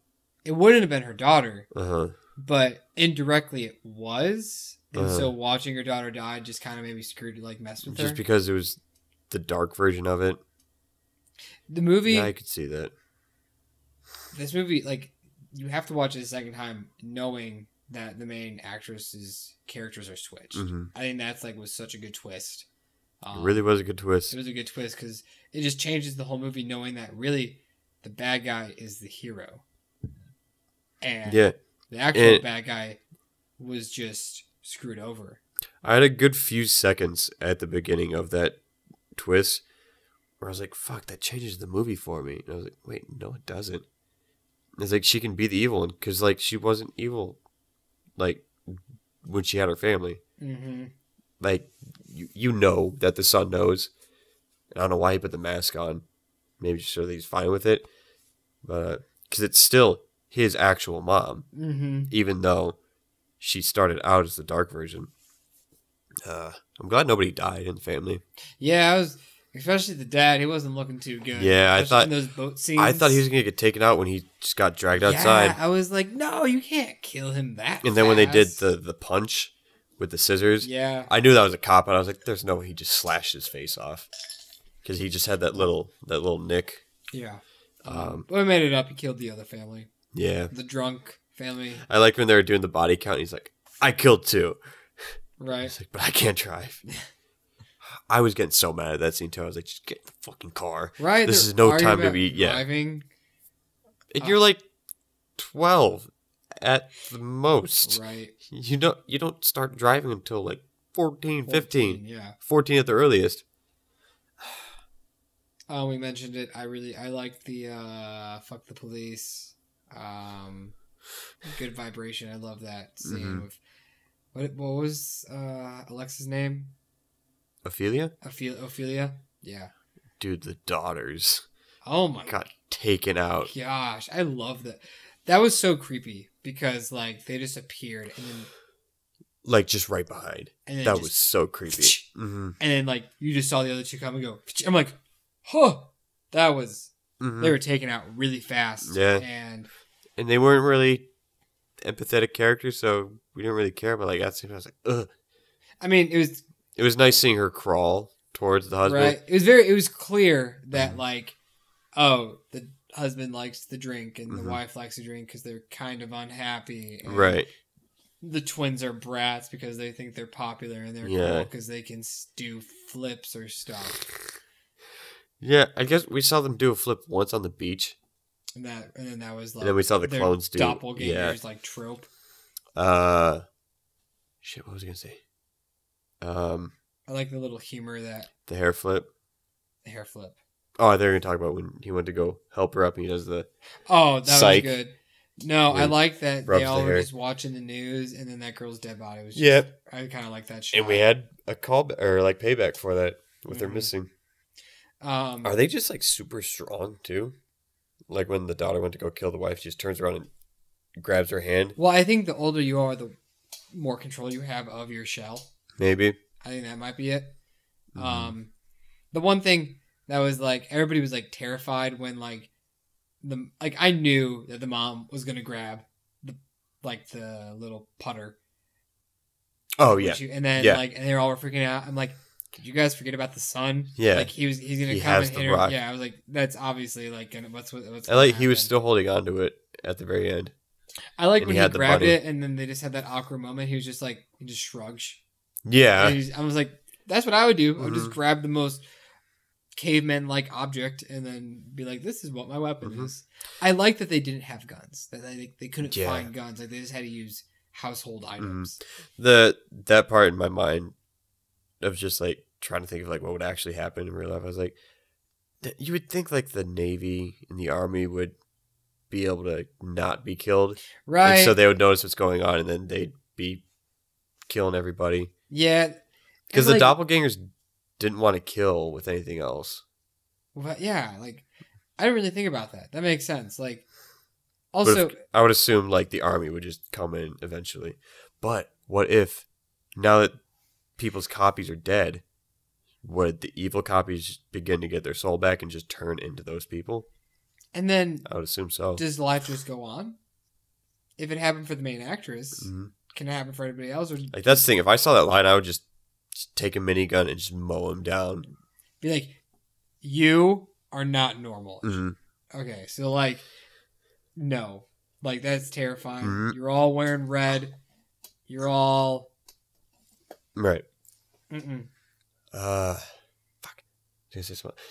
It wouldn't have been her daughter. Uh-huh. But indirectly it was. And so watching her daughter die just kind of maybe screwed, like, messed with her. Just because it was the dark version of it. The movie... Yeah, I could see that. This movie, like, you have to watch it a second time knowing that the main actress's characters are switched. Mm-hmm. I think that's, like, was such a good twist. It really was a good twist. It was a good twist because it just changes the whole movie knowing that really the bad guy is the hero. And the actual bad guy was just screwed over. I had a good few seconds at the beginning of that twist where I was like, fuck, that changes the movie for me. And I was like, wait, no, it doesn't. And it's like, she can be the evil one because, like, she wasn't evil, like, when she had her family. Mm-hmm. Like, you know that the son knows. I don't know why he put the mask on. Maybe just so that he's fine with it. But, because it's still his actual mom. Mm-hmm. Even though she started out as the dark version. I'm glad nobody died in the family. Yeah, I was, especially the dad. He wasn't looking too good. Yeah, especially in those boat scenes. I thought he was gonna get taken out when he just got dragged outside. Yeah, I was like, no, you can't kill him that. And then when they did the punch with the scissors, I knew that was a cop, and I was like, "There's no way he just slashed his face off," because he just had that little nick. Yeah, but we made it up. He killed the other family. Yeah, the drunk family. I liked when they were doing the body count. He's like, "I killed 2." Right. He's like, but I can't drive. I was getting so mad at that scene too. I was like, just get in the fucking car. Right. This is no time to be driving. And you're like 12 at the most. Right. You don't start driving until like 14, 15. Yeah. 14 at the earliest. We mentioned it. I liked the fuck the police. Good vibration. I love that scene with what was Alexa's name? Ophelia? Ophelia? Yeah. Dude, the daughters. Oh my god. Got taken out. Gosh, I love that. That was so creepy because like they just appeared and then like just right behind. And that was so creepy. And then like you just saw the other two come and go. I'm like, huh. That was they were taken out really fast. Yeah. And they weren't really empathetic characters, so we didn't really care. But like I was like, ugh. I mean, it was nice seeing her crawl towards the husband. Right. It was clear that like, oh, the husband likes to drink and the wife likes to drink because they're kind of unhappy. And right. The twins are brats because they think they're popular and they're cool because they can do flips or stuff. Yeah, I guess we saw them do a flip once on the beach. And then that was like... And then we saw the clones do... doppelgangers, like, trope. Shit, what was I going to say? I like the little humor that... The hair flip? The hair flip. Oh, I thought you were going to talk about when he went to go help her up and he does the... Oh, that psych. Was good. No, I like that they all were hair. just watching the news and then that girl's dead body was just... Yep. I kind of like that shot. And we had a call... Or, like, payback for that with her missing. Are they just, like, super strong, too? Like, when the daughter went to go kill the wife, she just turns around and grabs her hand? Well, I think the older you are, the more control you have of your shell. Maybe. I think that might be it. The one thing that was, like, everybody was, like, terrified when, like, I knew that the mom was going to grab, the little putter. Oh, yeah. And then, like, and they all were freaking out. I'm like... Did you guys forget about the son? Yeah, like he's gonna come and hit her. Rock. Yeah, I was like, that's obviously like what's. I like he was still holding on to it at the very end. I like And when he he had the grabbed bunny. it and then they just had that awkward moment. He was just like, he just shrugs. Yeah. I was like, that's what I would do. I would Mhm. just grab the most caveman-like object and then be like, this is what my weapon Mhm. is. I like that they didn't have guns. That they couldn't Yeah. find guns. Like they just had to use household items. That part in my mind of just like trying to think of like what would actually happen in real life. I was like, you would think like the Navy and the Army would be able to not be killed, Right. and so they would notice what's going on, and then they'd be killing everybody. Yeah. Because And, the like, doppelgangers didn't want to kill with anything else. well, yeah, like I didn't really think about that. That makes sense. Like, But also, I would assume like the Army would just come in eventually. But what if now that people's copies are dead, would the evil copies begin to get their soul back and just turn into those people? and then I would assume so. does life just go on? If it happened for the main actress, Mhm. can it happen for anybody else? Or Like that's the thing. If I saw that line, I would just take a minigun and just mow him down. be like, you are not normal. Mhm. Okay, so like, no, like that's terrifying. Mhm. You're all wearing red. You're all. Right. Mm-mm. Fuck.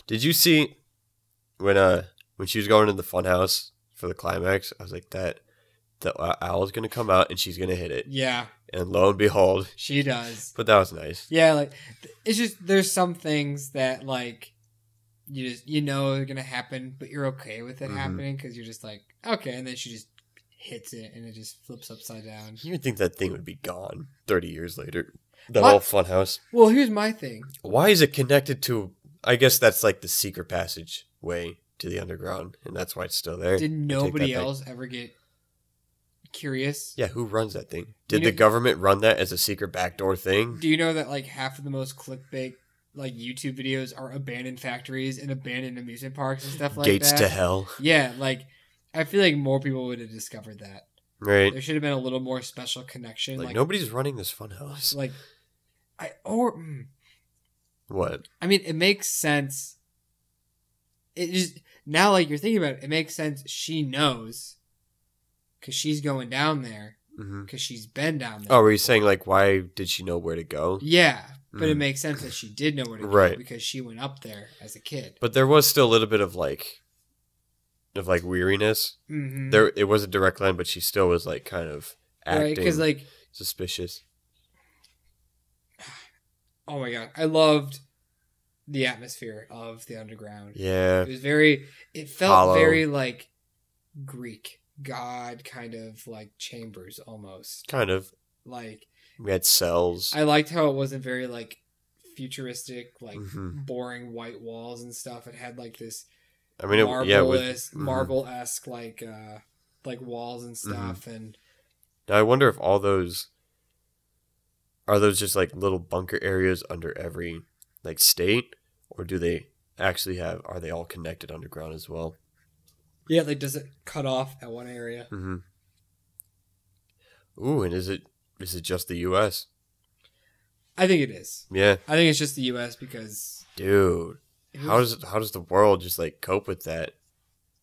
Did you see when she was going to the funhouse for the climax? I was like, the owl's gonna come out and she's gonna hit it, Yeah, and lo and behold, she does. but that was nice. Yeah, like it's just there's some things that like you know are gonna happen, but you're okay with it Mhm. happening because you're just like okay, and then she just hits it and it just flips upside down. You would think that thing would be gone 30 years later. That What? whole funhouse. Well, here's my thing. Why is it connected to? I guess that's like the secret passage way to the underground, and that's why it's still there. Did I take nobody that back. else ever get curious? Yeah, who runs that thing? Did You the know- government run that as a secret backdoor thing? Do you know that like half of the most clickbait like YouTube videos are abandoned factories and abandoned amusement parks and stuff like Gates that? to hell. Yeah, like I feel like more people would have discovered that. Right. There should have been a little more special connection. Like Like, nobody's running this funhouse. like What? I mean, it makes sense. It just now, like you're thinking about it, it makes sense. She knows because she's going down there Mm-hmm. because she's been down there. Oh, were you saying like why did she know where to go? Yeah, but it Mm. makes sense that she did know where to go Right. because she went up there as a kid. But there was still a little bit of weariness. Mm-hmm. There, it was a direct line, but she still was like kind of acting Right, because like, suspicious. oh my god, I loved the atmosphere of the underground. Yeah. It was very. It felt Hollow. very like Greek god kind of like chambers almost. Kind of. Like We had cells. I liked how it wasn't very like futuristic, like Mhm. boring white walls and stuff. It had like this I mean, it was. marble-esque like walls and stuff. And Now I wonder if all those are those just like little bunker areas under every like state, or do they actually have? Are they all connected underground as well? yeah, like does it cut off at one area? Mm-hmm. Ooh, and is it just the U.S.? I think it is. Yeah, I think it's just the U.S. because dude. it How was does the world just like cope with that?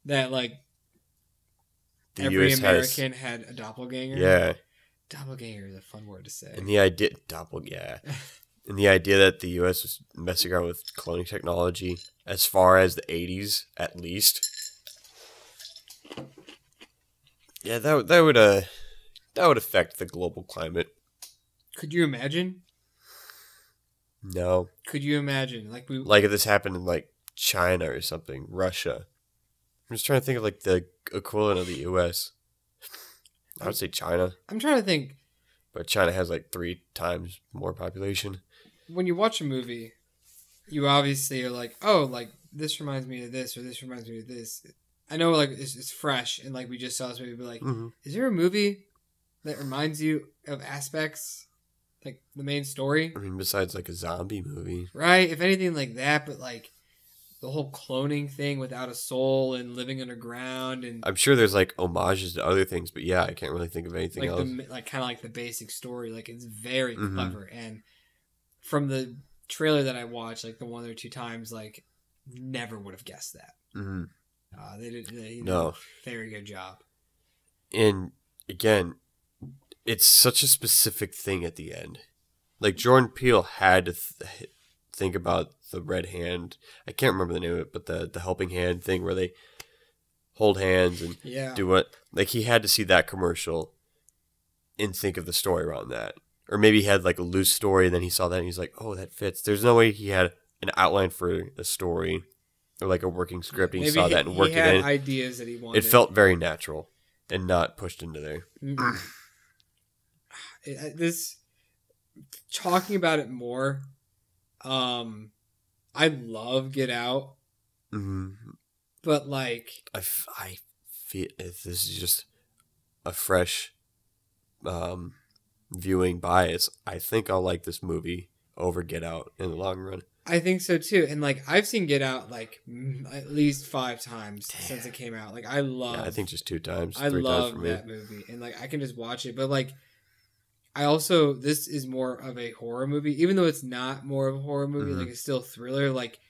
that like The every US American had a doppelganger? Yeah, Doppelganger is a fun word to say. and the idea and the idea that the U.S. was messing around with cloning technology as far as the 80s at least. Yeah, that would affect the global climate. Could you imagine? No, Could you imagine? like if this happened in like China or something, Russia. I'm just trying to think of like the equivalent of the U.S. I would say China, I'm trying to think. but China has like 3 times more population. When you watch a movie, you obviously are like, oh, like this reminds me of this or this reminds me of this. I know like it's fresh and like we just saw this movie, but like, Mm-hmm. is there a movie that reminds you of aspects like the main story? I mean, besides like a zombie movie. Right? If anything like that, but like the whole cloning thing without a soul and living underground and I'm sure there's like homages to other things, but yeah, I can't really think of anything like else. like kind of like the basic story. Like it's very Mhm. clever. And from the trailer that I watched, like the one or two times, like never would have guessed that. Mm-hmm. They did No. a very good job. And again, it's such a specific thing at the end. Like, Jordan Peele had to think about the red hand. I can't remember the name of it, but the helping hand thing where they hold hands and do what. Like, he had to see that commercial and think of the story around that. Or maybe he had like a loose story and then he saw that and he's like, oh, that fits. There's no way he had an outline for a story or like a working script and he saw that and worked it in. He had ideas that he wanted. It felt very natural and not pushed into there. Talking about it more, I love Get Out. But like... I feel if this is just a fresh viewing bias, I think I'll like this movie over Get Out in the long run. I think so too. And like I've seen Get Out like at least 5 times since it came out. Like I think just 2 times. I 3 love times for me. that movie. And like I can just watch it. But like this is more of a horror movie. Even though it's not more of a horror movie, like it's still a thriller. Like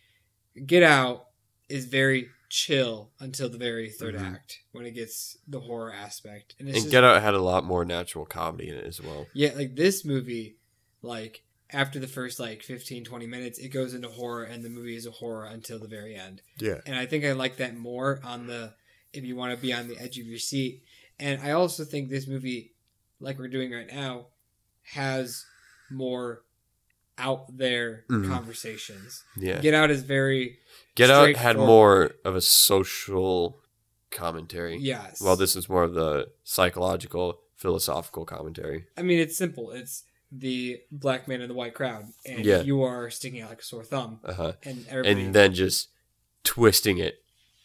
Get Out is very chill until the very third act when it gets the horror aspect. And Get Out had a lot more natural comedy in it as well. Yeah, like this movie, like after the first like 15-20 minutes, it goes into horror and the movie is a horror until the very end. Yeah. And I think I like that more on the if you want to be on the edge of your seat. And I also think this movie, like we're doing right now, has more out there conversations. Yeah. Get Out is very Get Out had more of a social commentary. Yes. While this is more of the psychological, philosophical commentary. I mean, it's simple. It's the black man in the white crowd, and you are sticking out like a sore thumb. And then just twisting it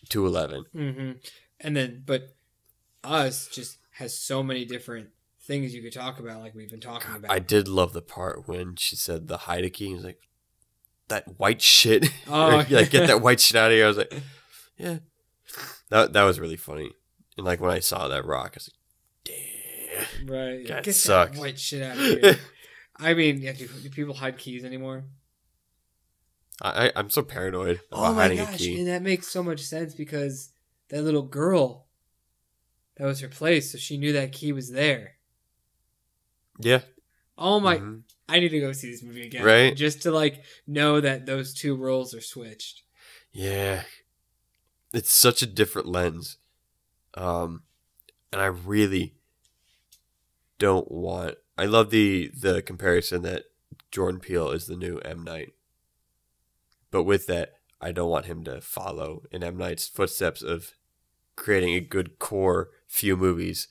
to 11. And then, but Us just has so many different things you could talk about, like we've been talking about. I did love the part when she said the Heideke. He was like, that white shit. Oh, like, get that white shit out of here. I was like, yeah. That was really funny. And like when I saw that rock, I was like, damn. Right. That get sucks. That white shit out of here. I mean, do people hide keys anymore? I'm so paranoid about hiding a key. And that makes so much sense because that little girl, that was her place, so she knew that key was there. Yeah. Oh my... I need to go see this movie again. Right? Just to like know that those 2 roles are switched. Yeah. It's such a different lens. And I really don't want... I love the comparison that Jordan Peele is the new M. Night. But with that, I don't want him to follow in M. Night's footsteps of creating a good core few movies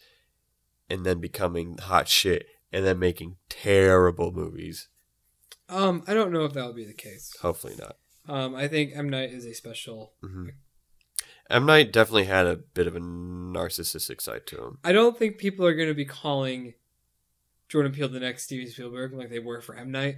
and then becoming hot shit and then making terrible movies. I don't know if that will be the case. Hopefully not. I think M. Night is a special... M. Night definitely had a bit of a narcissistic side to him. I don't think people are going to be calling Jordan Peele the next Steven Spielberg like they were for M. Night.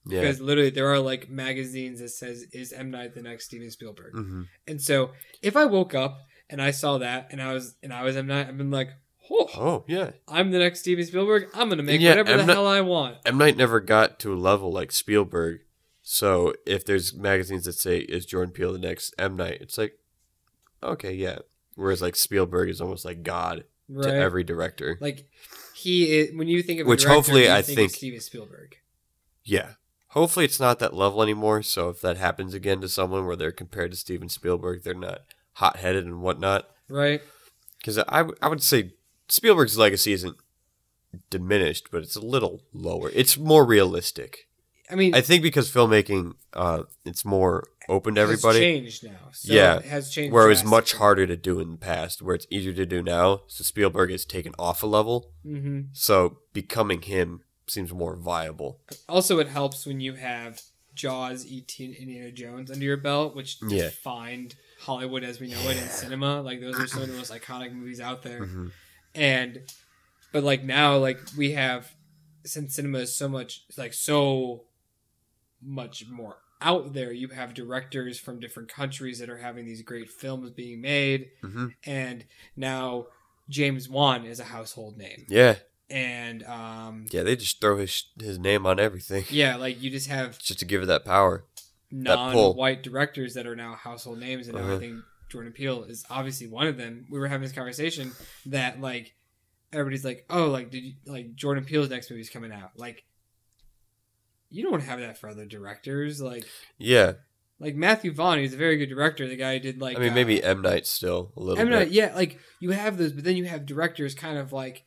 Yeah. Because literally there are like magazines that says, is M. Night the next Steven Spielberg? And so if I woke up and I saw that and I was M. Night, I've been like, oh yeah, I'm the next Steven Spielberg. I'm going to make whatever the hell I want. M. Night never got to a level like Spielberg. So if there's magazines that say, is Jordan Peele the next M. Night? It's like, okay, yeah. Whereas like Spielberg is almost like God to every director. Like he is, when you think of which a director, hopefully I think of Steven Spielberg. Yeah. Hopefully it's not that level anymore. So if that happens again to someone where they're compared to Steven Spielberg, they're not hot-headed and whatnot. Right. Because I would say Spielberg's legacy isn't diminished, but it's a little lower. It's more realistic. I mean, I think because filmmaking, it's more open to everybody. It's changed now. So yeah, it has changed. Where it was much harder to do in the past, where it's easier to do now. So Spielberg has taken off a level. So becoming him seems more viable. Also, it helps when you have Jaws, E.T., and Indiana Jones under your belt, which defined Hollywood as we know it in cinema. Like those are some of the most iconic movies out there. But like now, like we have, since cinema is so much more out there, you have directors from different countries that are having these great films being made, and now James Wan is a household name. Yeah. And they just throw his name on everything. Yeah, like you just have just to give it that power. Non-white directors that are now household names, and now I think Jordan Peele is obviously one of them. We were having this conversation that like everybody's like, oh, like did you like Jordan Peele's next movie's coming out? Like, you don't have that for other directors. Yeah. Like Matthew Vaughn, he's a very good director. The guy who did like I mean, maybe M. Night still a little M. bit. Night, yeah, like you have those, but then you have directors kind of like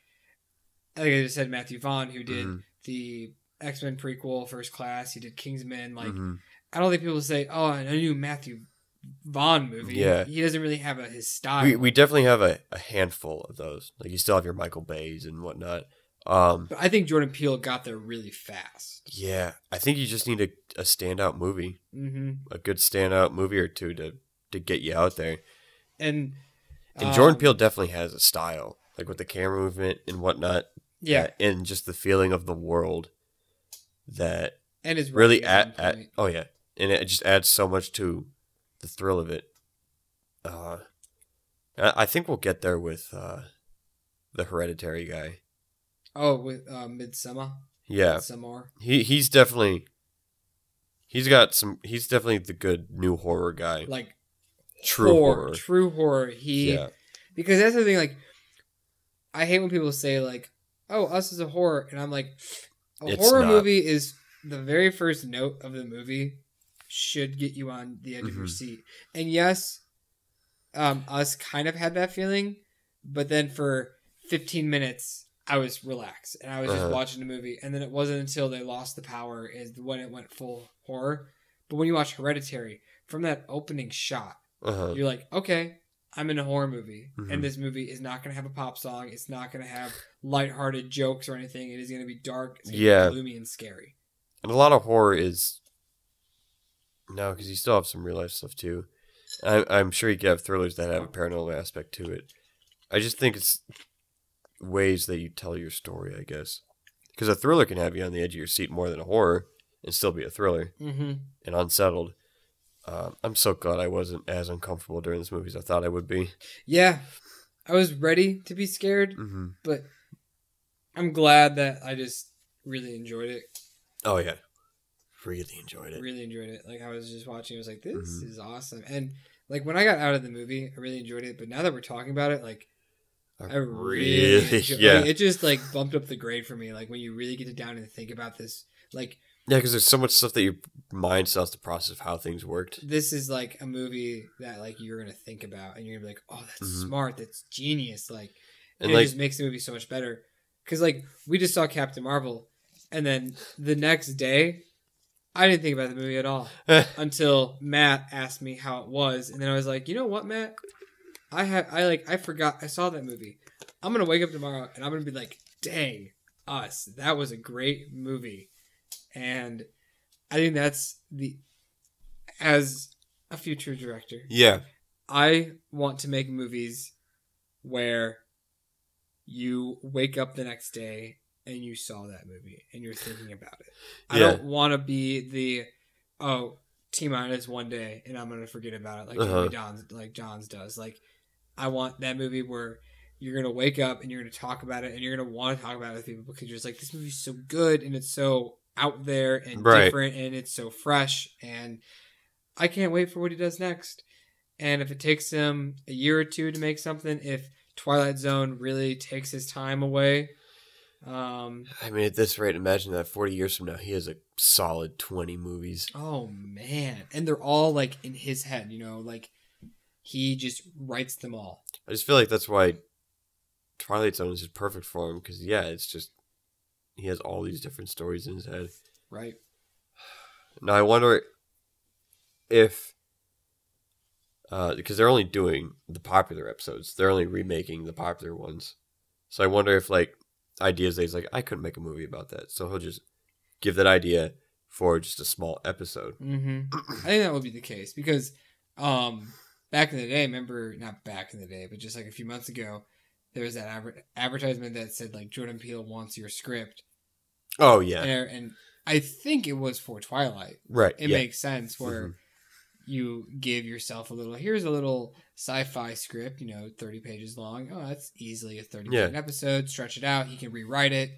I just said, Matthew Vaughn, who did the X-Men prequel, First Class. He did Kingsman. Like, I don't think people say, "Oh, a new Matthew Vaughn movie." Yeah, he doesn't really have his style. We definitely have a handful of those. Like, you still have your Michael Bays and whatnot. But I think Jordan Peele got there really fast. Yeah, I think you just need a standout movie, a good standout movie or two to get you out there. And Jordan Peele definitely has a style, like with the camera movement and whatnot. Yeah, and just the feeling of the world that and is really and it just adds so much to the thrill of it. I think we'll get there with the Hereditary guy. Oh, with Midsommar. Yeah, Midsommar. He's definitely the good new horror guy. Like true horror. True horror. Because that's the thing. Like, I hate when people say like, "Oh, Us is a horror," and I'm like, horror movie is the very first note of the movie should get you on the edge of your seat. And yes, Us kind of had that feeling, but then for 15 minutes I was relaxed and I was just watching the movie. And then it wasn't until they lost the power is when it went full horror. But when you watch Hereditary, from that opening shot, you're like, okay, I'm in a horror movie, and this movie is not going to have a pop song. It's not going to have lighthearted jokes or anything. It is going to be dark. It's going to be gloomy and scary. And a lot of horror is because you still have some real life stuff too. I'm sure you could have thrillers that have a paranormal aspect to it. I just think it's ways that you tell your story, I guess, because a thriller can have you on the edge of your seat more than a horror and still be a thriller and unsettled. I'm so glad I wasn't as uncomfortable during this movie as I thought I would be. Yeah, I was ready to be scared, but I'm glad that I just really enjoyed it. Oh, yeah. Really enjoyed it. Really enjoyed it. Like, I was just watching, I was like, this is awesome. And, like, when I got out of the movie, I really enjoyed it. But now that we're talking about it, like, I really enjoyed it. Like, it just, like, bumped up the grade for me. Like, when you really get to down and think about this, like... Yeah, because there's so much stuff that your mind still has to process of how things worked. This is like a movie that like you're gonna think about, and you're gonna be like, "Oh, that's smart. That's genius." Like, and it just makes the movie so much better. Because like we just saw Captain Marvel, and then the next day, I didn't think about the movie at all until Matt asked me how it was, and then I was like, "You know what, Matt? I forgot I saw that movie. I'm gonna wake up tomorrow and I'm gonna be like, dang, Us. That was a great movie." And I think that's as a future director. Yeah. I want to make movies where you wake up the next day and you saw that movie and you're thinking about it. I don't want to be T-minus one day and I'm going to forget about it like John's does. Like, I want that movie where you're going to wake up and you're going to talk about it and you're going to want to talk about it with people because you're just like, this movie's so good and it's so out there and different and it's so fresh and I can't wait for what he does next. And if it takes him a year or two to make something, if Twilight Zone really takes his time away, I mean, at this rate, imagine that 40 years from now he has a solid 20 movies. Oh man, and they're all like in his head, like he just writes them all. I just feel like that's why Twilight Zone is just perfect for him because it's just he has all these different stories in his head. Right. Now, I wonder if... because they're only doing the popular episodes. They're only remaking the popular ones. So I wonder if, like, ideas that he's like, I couldn't make a movie about that. So he'll just give that idea for just a small episode. I think that would be the case. Because back in the day, not back in the day, but just like a few months ago, there was that advertisement that said, like, Jordan Peele wants your script. Oh, yeah. And I think it was for Twilight. Right. It makes sense where you give yourself here's a little sci-fi script, 30 pages long. Oh, that's easily a 30-minute episode. Stretch it out. He can rewrite it,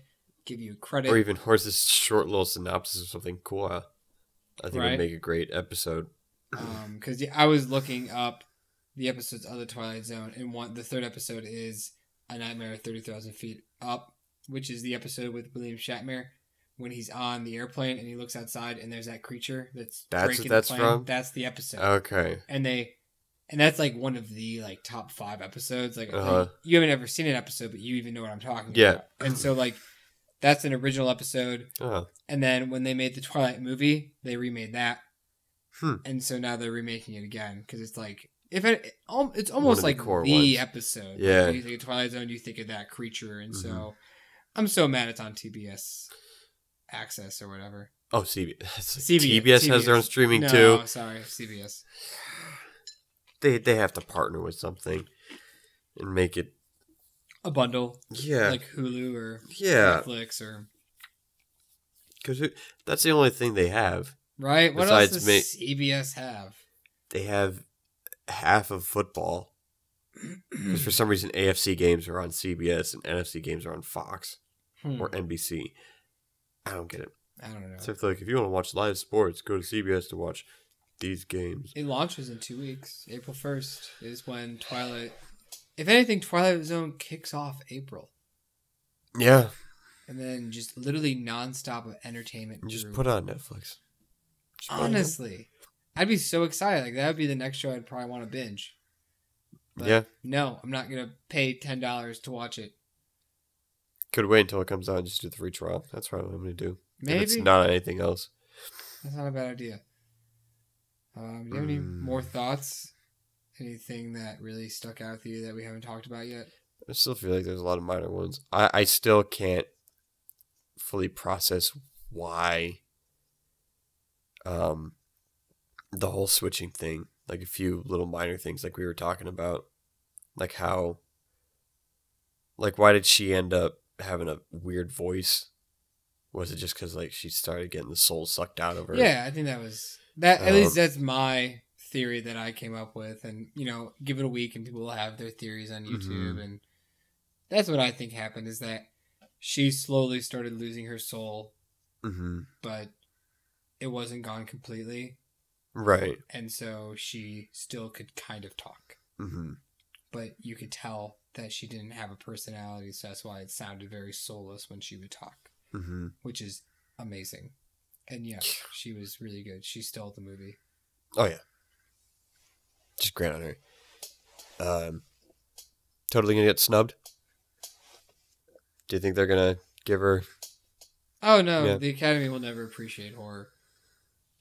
give you credit. Or even here's this short little synopsis of something cool. I think it would make a great episode. Because I was looking up the episodes of the Twilight Zone, and the third episode is A Nightmare 30,000 Feet Up, which is the episode with William Shatner when he's on the airplane and he looks outside and there's that creature that's breaking what that's the plane. from? That's the episode. Okay. And that's like one of the like top 5 episodes. Like you haven't ever seen an episode, but you even know what I'm talking about. And so like that's an original episode. And then when they made the Twilight movie, they remade that. And so now they're remaking it again because it's like it's almost like the episode. Yeah. Like, when you think of Twilight Zone, you think of that creature, and so I'm so mad it's on TBS Access or whatever. Oh, CBS. TBS has their own streaming too. No, sorry, CBS. They have to partner with something and make it a bundle. Yeah, like Hulu or Netflix or. Because that's the only thing they have. Right. What else does CBS have? They have half of football. Because for some reason AFC games are on CBS and NFC games are on Fox or NBC. I don't get it. I don't know. So if you want to watch live sports, go to CBS to watch these games. It launches in 2 weeks. April 1st is when Twilight... If anything, Twilight Zone kicks off April. Yeah. And then just literally nonstop of entertainment. Just put it on Netflix. Honestly. I'd be so excited. Like, that would be the next show I'd probably want to binge. But no, I'm not going to pay $10 to watch it. Could wait until it comes out and just do the free trial. That's probably what I'm going to do. Maybe. If it's not anything else. That's not a bad idea. Do you have any more thoughts? Anything that really stuck out with you that we haven't talked about yet? I still feel like there's a lot of minor ones. I still can't fully process why the whole switching thing. Like a few little minor things like we were talking about. Like how... Like why did she end up having a weird voice? Was it just because like she started getting the soul sucked out of her? Yeah, I think that was... that. At least that's my theory that I came up with. And, you know, give it a week and people will have their theories on YouTube. And that's what I think happened is that she slowly started losing her soul. But it wasn't gone completely. Right. And so she still could kind of talk. But you could tell that she didn't have a personality, so that's why it sounded very soulless when she would talk. Which is amazing. And yeah, she was really good. She stole the movie. Oh, yeah. Just great on her. Totally gonna get snubbed? Do you think they're gonna give her... Oh, no. The Academy will never appreciate horror.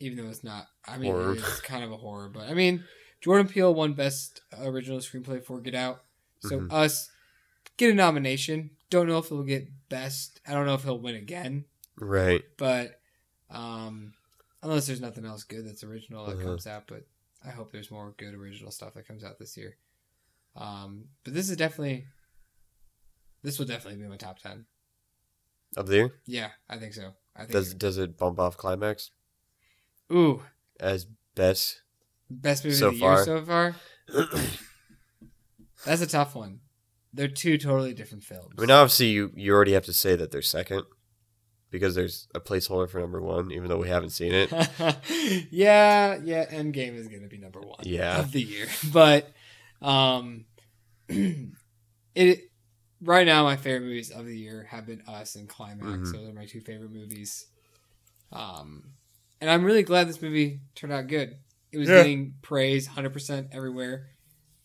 Even though it's not. I mean, horror. It's kind of a horror. But, I mean, Jordan Peele won Best Original Screenplay for Get Out. So, Us get a nomination. Don't know if he'll get Best. I don't know if he'll win again. Right. But, unless there's nothing else good that's original that comes out. But I hope there's more good original stuff that comes out this year. But this will definitely be my top 10. Of the year? Yeah, I think so. Does it bump off Climax? Ooh. As best movie of the year so far? That's a tough one. They're two totally different films. I mean, obviously, you already have to say that they're second. Because there's a placeholder for number 1, even though we haven't seen it. yeah, Endgame is going to be number 1 of the year. But right now, my favorite movies of the year have been Us and Climax. Those are my 2 favorite movies. And I'm really glad this movie turned out good. It was getting praise 100% everywhere.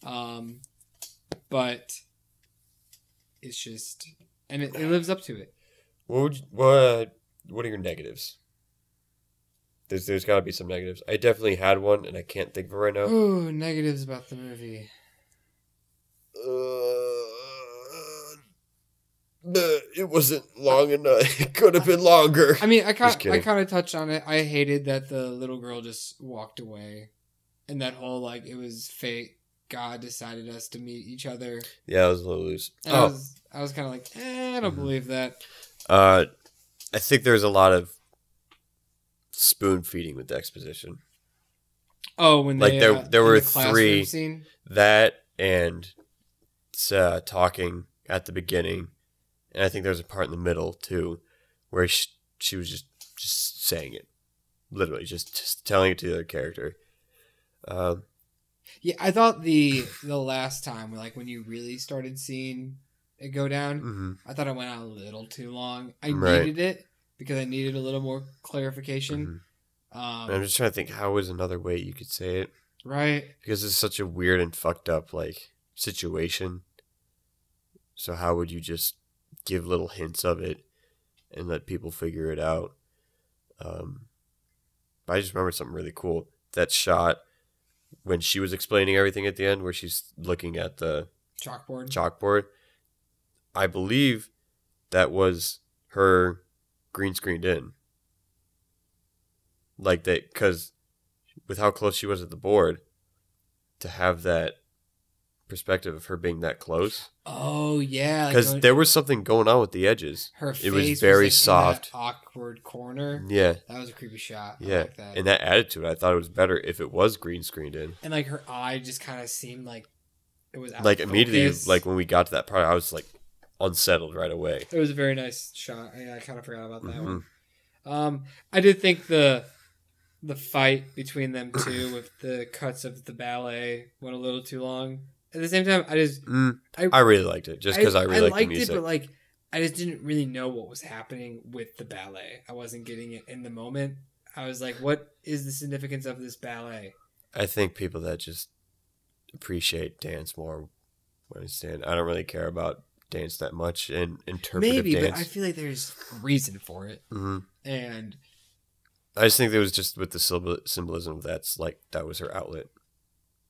But it's just... And it lives up to it. What are your negatives? There's got to be some negatives. I definitely had one, and I can't think of it right now. Ooh, negatives about the movie. It wasn't long enough. It could have been longer. I mean, I kind of touched on it. I hated that the little girl just walked away, and that whole like it was fate. God decided us to meet each other. Yeah, it was a little loose. I was kind of like, I don't believe that. I think there's a lot of spoon feeding with the exposition. Oh, when like they, there were the 3 scene? That and talking at the beginning, and I think there's a part in the middle too, where she was just saying it, literally just telling it to the other character. Yeah, I thought the last time, like when you really started seeing it go down. Mm-hmm. I thought it went out a little too long. I Right. needed it because I needed a little more clarification. I'm just trying to think how is another way you could say it. Right. Because it's such a weird and fucked up like situation. So how would you just give little hints of it and let people figure it out? But I just remember something really cool. That shot when she was explaining everything at the end, where she's looking at the chalkboard. I believe that was her green screened in. Like that, because with how close she was at the board, to have that perspective of her being that close. Oh yeah, because there was something going on with the edges. Her face it was very soft, in that awkward corner. Yeah, that was a creepy shot. Yeah, I like that. And that added to it. I thought it was better if it was green screened in. And like her eye just kind of seemed like it was out like of immediately, focus. like when we got to that part, I was like unsettled right away. It was a very nice shot. I kind of forgot about that one. I did think the fight between them two with the cuts of the ballet went a little too long. At the same time, I really liked it just because I really liked the music. it, but like I just didn't really know what was happening with the ballet. I wasn't getting it in the moment. I was like, "What is the significance of this ballet?" I think people that just appreciate dance more understand. I don't really care about dance that much and interpretive dance. But I feel like there's a reason for it, and I just think it was just with the symbolism. That's like that was her outlet,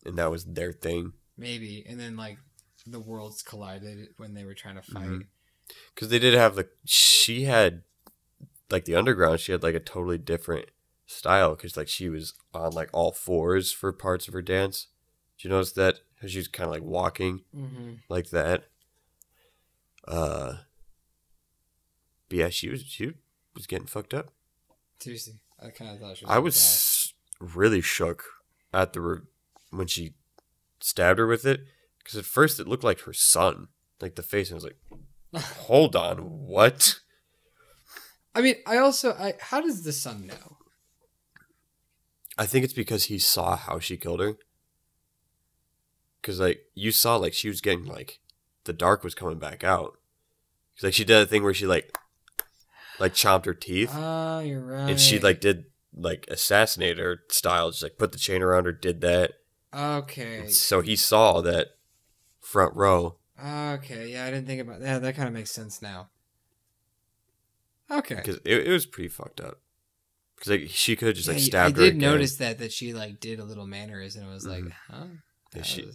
and that was their thing. Maybe, and then like the worlds collided when they were trying to fight. Because they did have she had like the underground. She had like a totally different style because like she was on like all fours for parts of her dance. Did you notice that? How she was kind of like walking like that. But yeah, she was getting fucked up. Seriously, I kind of thought she was. I was really shook at when she stabbed her with it, because at first it looked like her son, like the face, and I was like, hold on, what? I mean, how does the son know? I think it's because he saw how she killed her. Because like you saw, like she was getting like the dark was coming back out. Because like she did a thing where she like chomped her teeth. Oh, you're right. And she like did like assassinate her style, just like put the chain around her, did that. Okay. And so he saw that front row. Okay, yeah, I didn't think about that. That kind of makes sense now. Okay. Because it was pretty fucked up. Because like she could have just like stabbed her. I did notice that she like did a little mannerism and was like, huh? Yeah, she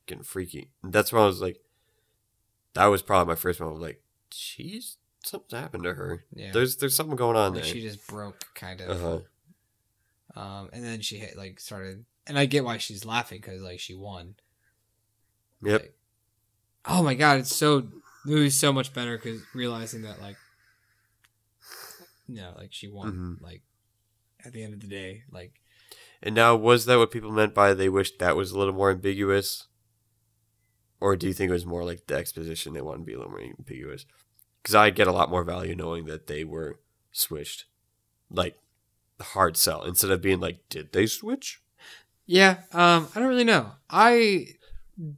getting freaky. And that's when I was like, that was probably my first one. I was like, something's happened to her. Yeah. There's something going on there. She just broke, kind of. And then she started, and I get why she's laughing because like she won. Yep. Like, oh my god, the movie's so much better because realizing that like, like she won. Like at the end of the day, like. And now, was that what people meant by they wished that was a little more ambiguous? Or do you think it was more like the exposition they wanted to be a little more ambiguous? Because I get a lot more value knowing that they were switched. Like, the hard sell. Instead of being like, did they switch? Yeah, I don't really know. I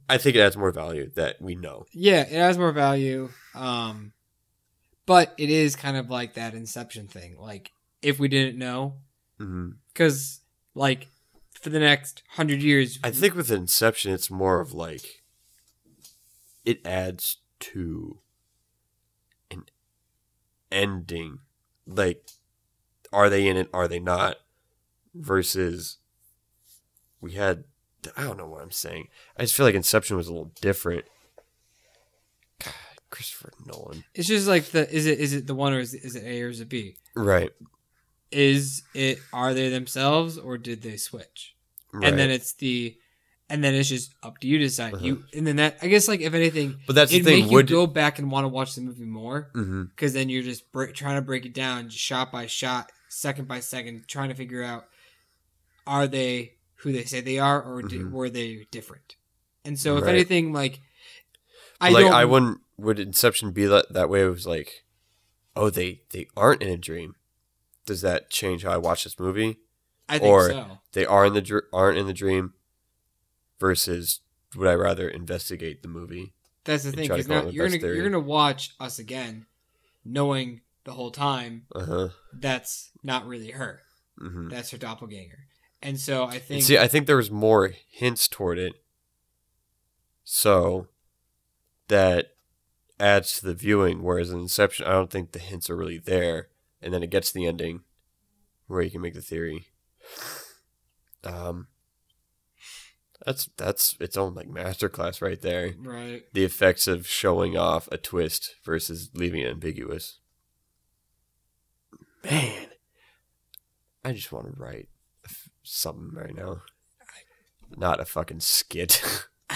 think it adds more value that we know. Yeah, it adds more value. But it is kind of like that Inception thing. Like, if we didn't know. Because, like, for the next 100 years... I think with Inception, it's more of like... It adds to an ending. Like, are they in it? Are they not? Versus, we had... I don't know what I'm saying. I just feel like Inception was a little different. God, Christopher Nolan. It's just like is it the one or is it A or is it B? Right. Are they themselves or did they switch? Right. And then it's just up to you to decide. And then that, I guess, like, if anything, but that's the thing. Make you go back and want to watch the movie more because then you're just trying to break it down shot by shot, second by second, trying to figure out, are they who they say they are or were they different? And so if anything, like, I wouldn't, would Inception be that way? It was like, oh, they aren't in a dream. Does that change how I watch this movie? I think so. They aren't in the dream versus would I rather investigate the movie? That's the thing. try to Because come up now with you're best gonna theory. you're gonna watch Us again, knowing the whole time that's not really her. Mm-hmm. That's her doppelganger. And so I think... See, I think there was more hints toward it. So that adds to the viewing, whereas in Inception, I don't think the hints are really there. And then it gets to the ending where you can make the theory. That's its own like masterclass right there. Right. The effects of showing off a twist versus leaving it ambiguous. Man, I just want to write something right now. Not a fucking skit.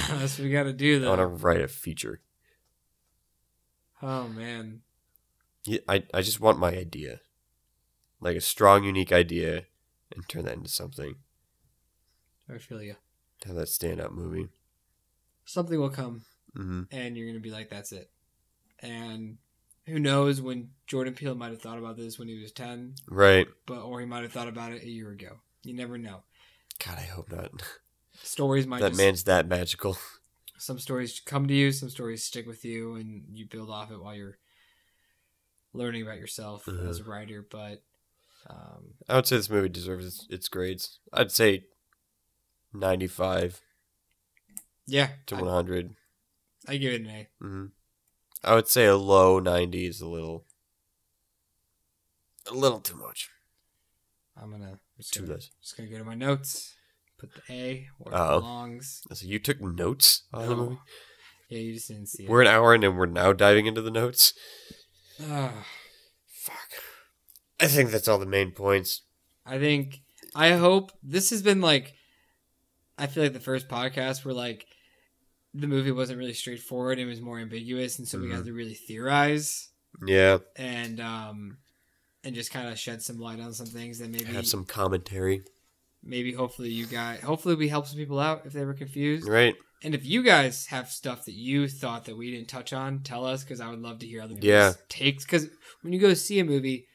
That's what we got to do, though. I want to write a feature. Oh, man. Yeah, I just want my idea. Like a strong, unique idea, and turn that into something. I feel you. Have that stand-up movie. Something will come, and you're going to be like, that's it. And who knows when Jordan Peele might have thought about this when he was 10. Right. Or he might have thought about it a year ago. You never know. God, I hope not. Stories might That man's that magical. Some stories come to you, some stories stick with you, and you build off it while you're learning about yourself as a writer. But I would say this movie deserves its grades. I'd say 95 to 100. I give it an A. Mm-hmm. I would say a low 90 is a little too much. Just gonna go to my notes, put the A where it belongs. So you took notes on the movie? Yeah, you just didn't see it. We're an hour in and we're now diving into the notes. Fuck. I think that's all the main points. I hope this has been like, I feel like the first podcast where like the movie wasn't really straightforward, it was more ambiguous, and so we got to really theorize. Yeah. And just kind of shed some light on some things that maybe have some commentary. Maybe hopefully we help some people out if they were confused. Right. And if you guys have stuff that you thought that we didn't touch on, tell us, because I would love to hear other people's takes. Because when you go see a movie,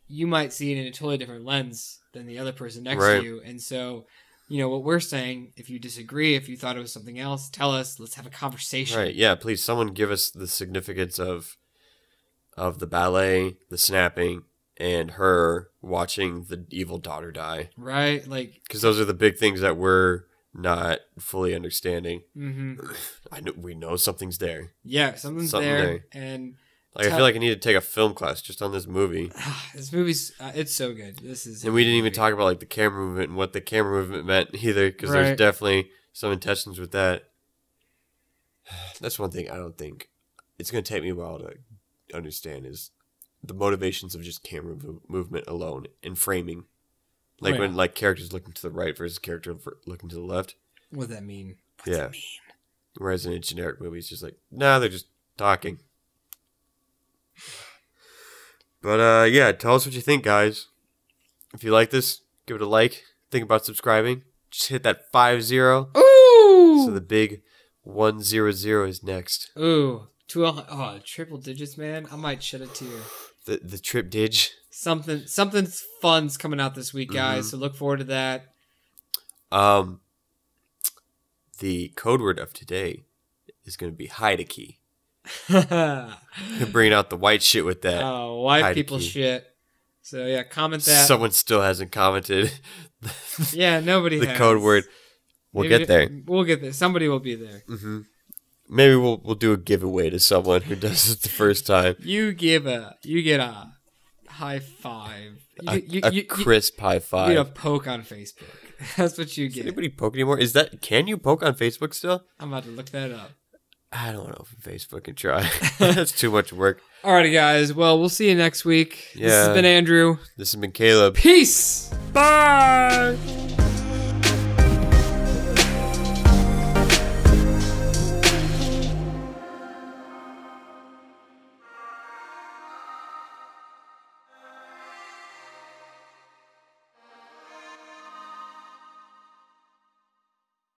you might see it in a totally different lens than the other person next to you. And so, you know, what we're saying, if you disagree, if you thought it was something else, tell us. Let's have a conversation. Right, yeah, please, someone give us the significance of the ballet, the snapping, and her watching the evil daughter die. Right, like... Because those are the big things that we're not fully understanding. Mm-hmm. We know something's there. Yeah, something's there. And... Like, I feel like I need to take a film class just on this movie. This movie's, it's so good. And we didn't even talk about like the camera movement and what the camera movement meant either, because there's definitely some intentions with that. That's one thing I don't think it's going to take me a while to understand is the motivations of just camera movement alone and framing. Like when like characters looking to the right versus character looking to the left. What does that mean? What's that mean? Whereas in a generic movie, it's just like, nah, they're just talking. But yeah, tell us what you think, guys. If you like this, give it a like. Think about subscribing. Just hit that 50. Ooh! So the big 100 is next. Ooh, triple digits, man. I might shed a tear. The trip dig. Something fun's coming out this week, guys. So look forward to that. The code word of today is going to be hide a key. Bringing out the white shit with that. Oh, white people shit. So yeah, comment that. Someone still hasn't commented. Yeah, nobody the has. code word. We'll get there. We'll get there. Somebody will be there. Mm-hmm. Maybe we'll do a giveaway to someone who does it the first time. You get a high five. A crisp high five. You get a poke on Facebook. That's what you get. Does anybody poke anymore? Can you poke on Facebook still? I'm about to look that up. I don't know if Facebook can try. That's too much work. Alrighty, guys. Well, we'll see you next week. Yeah. This has been Andrew. This has been Caleb. Peace. Bye.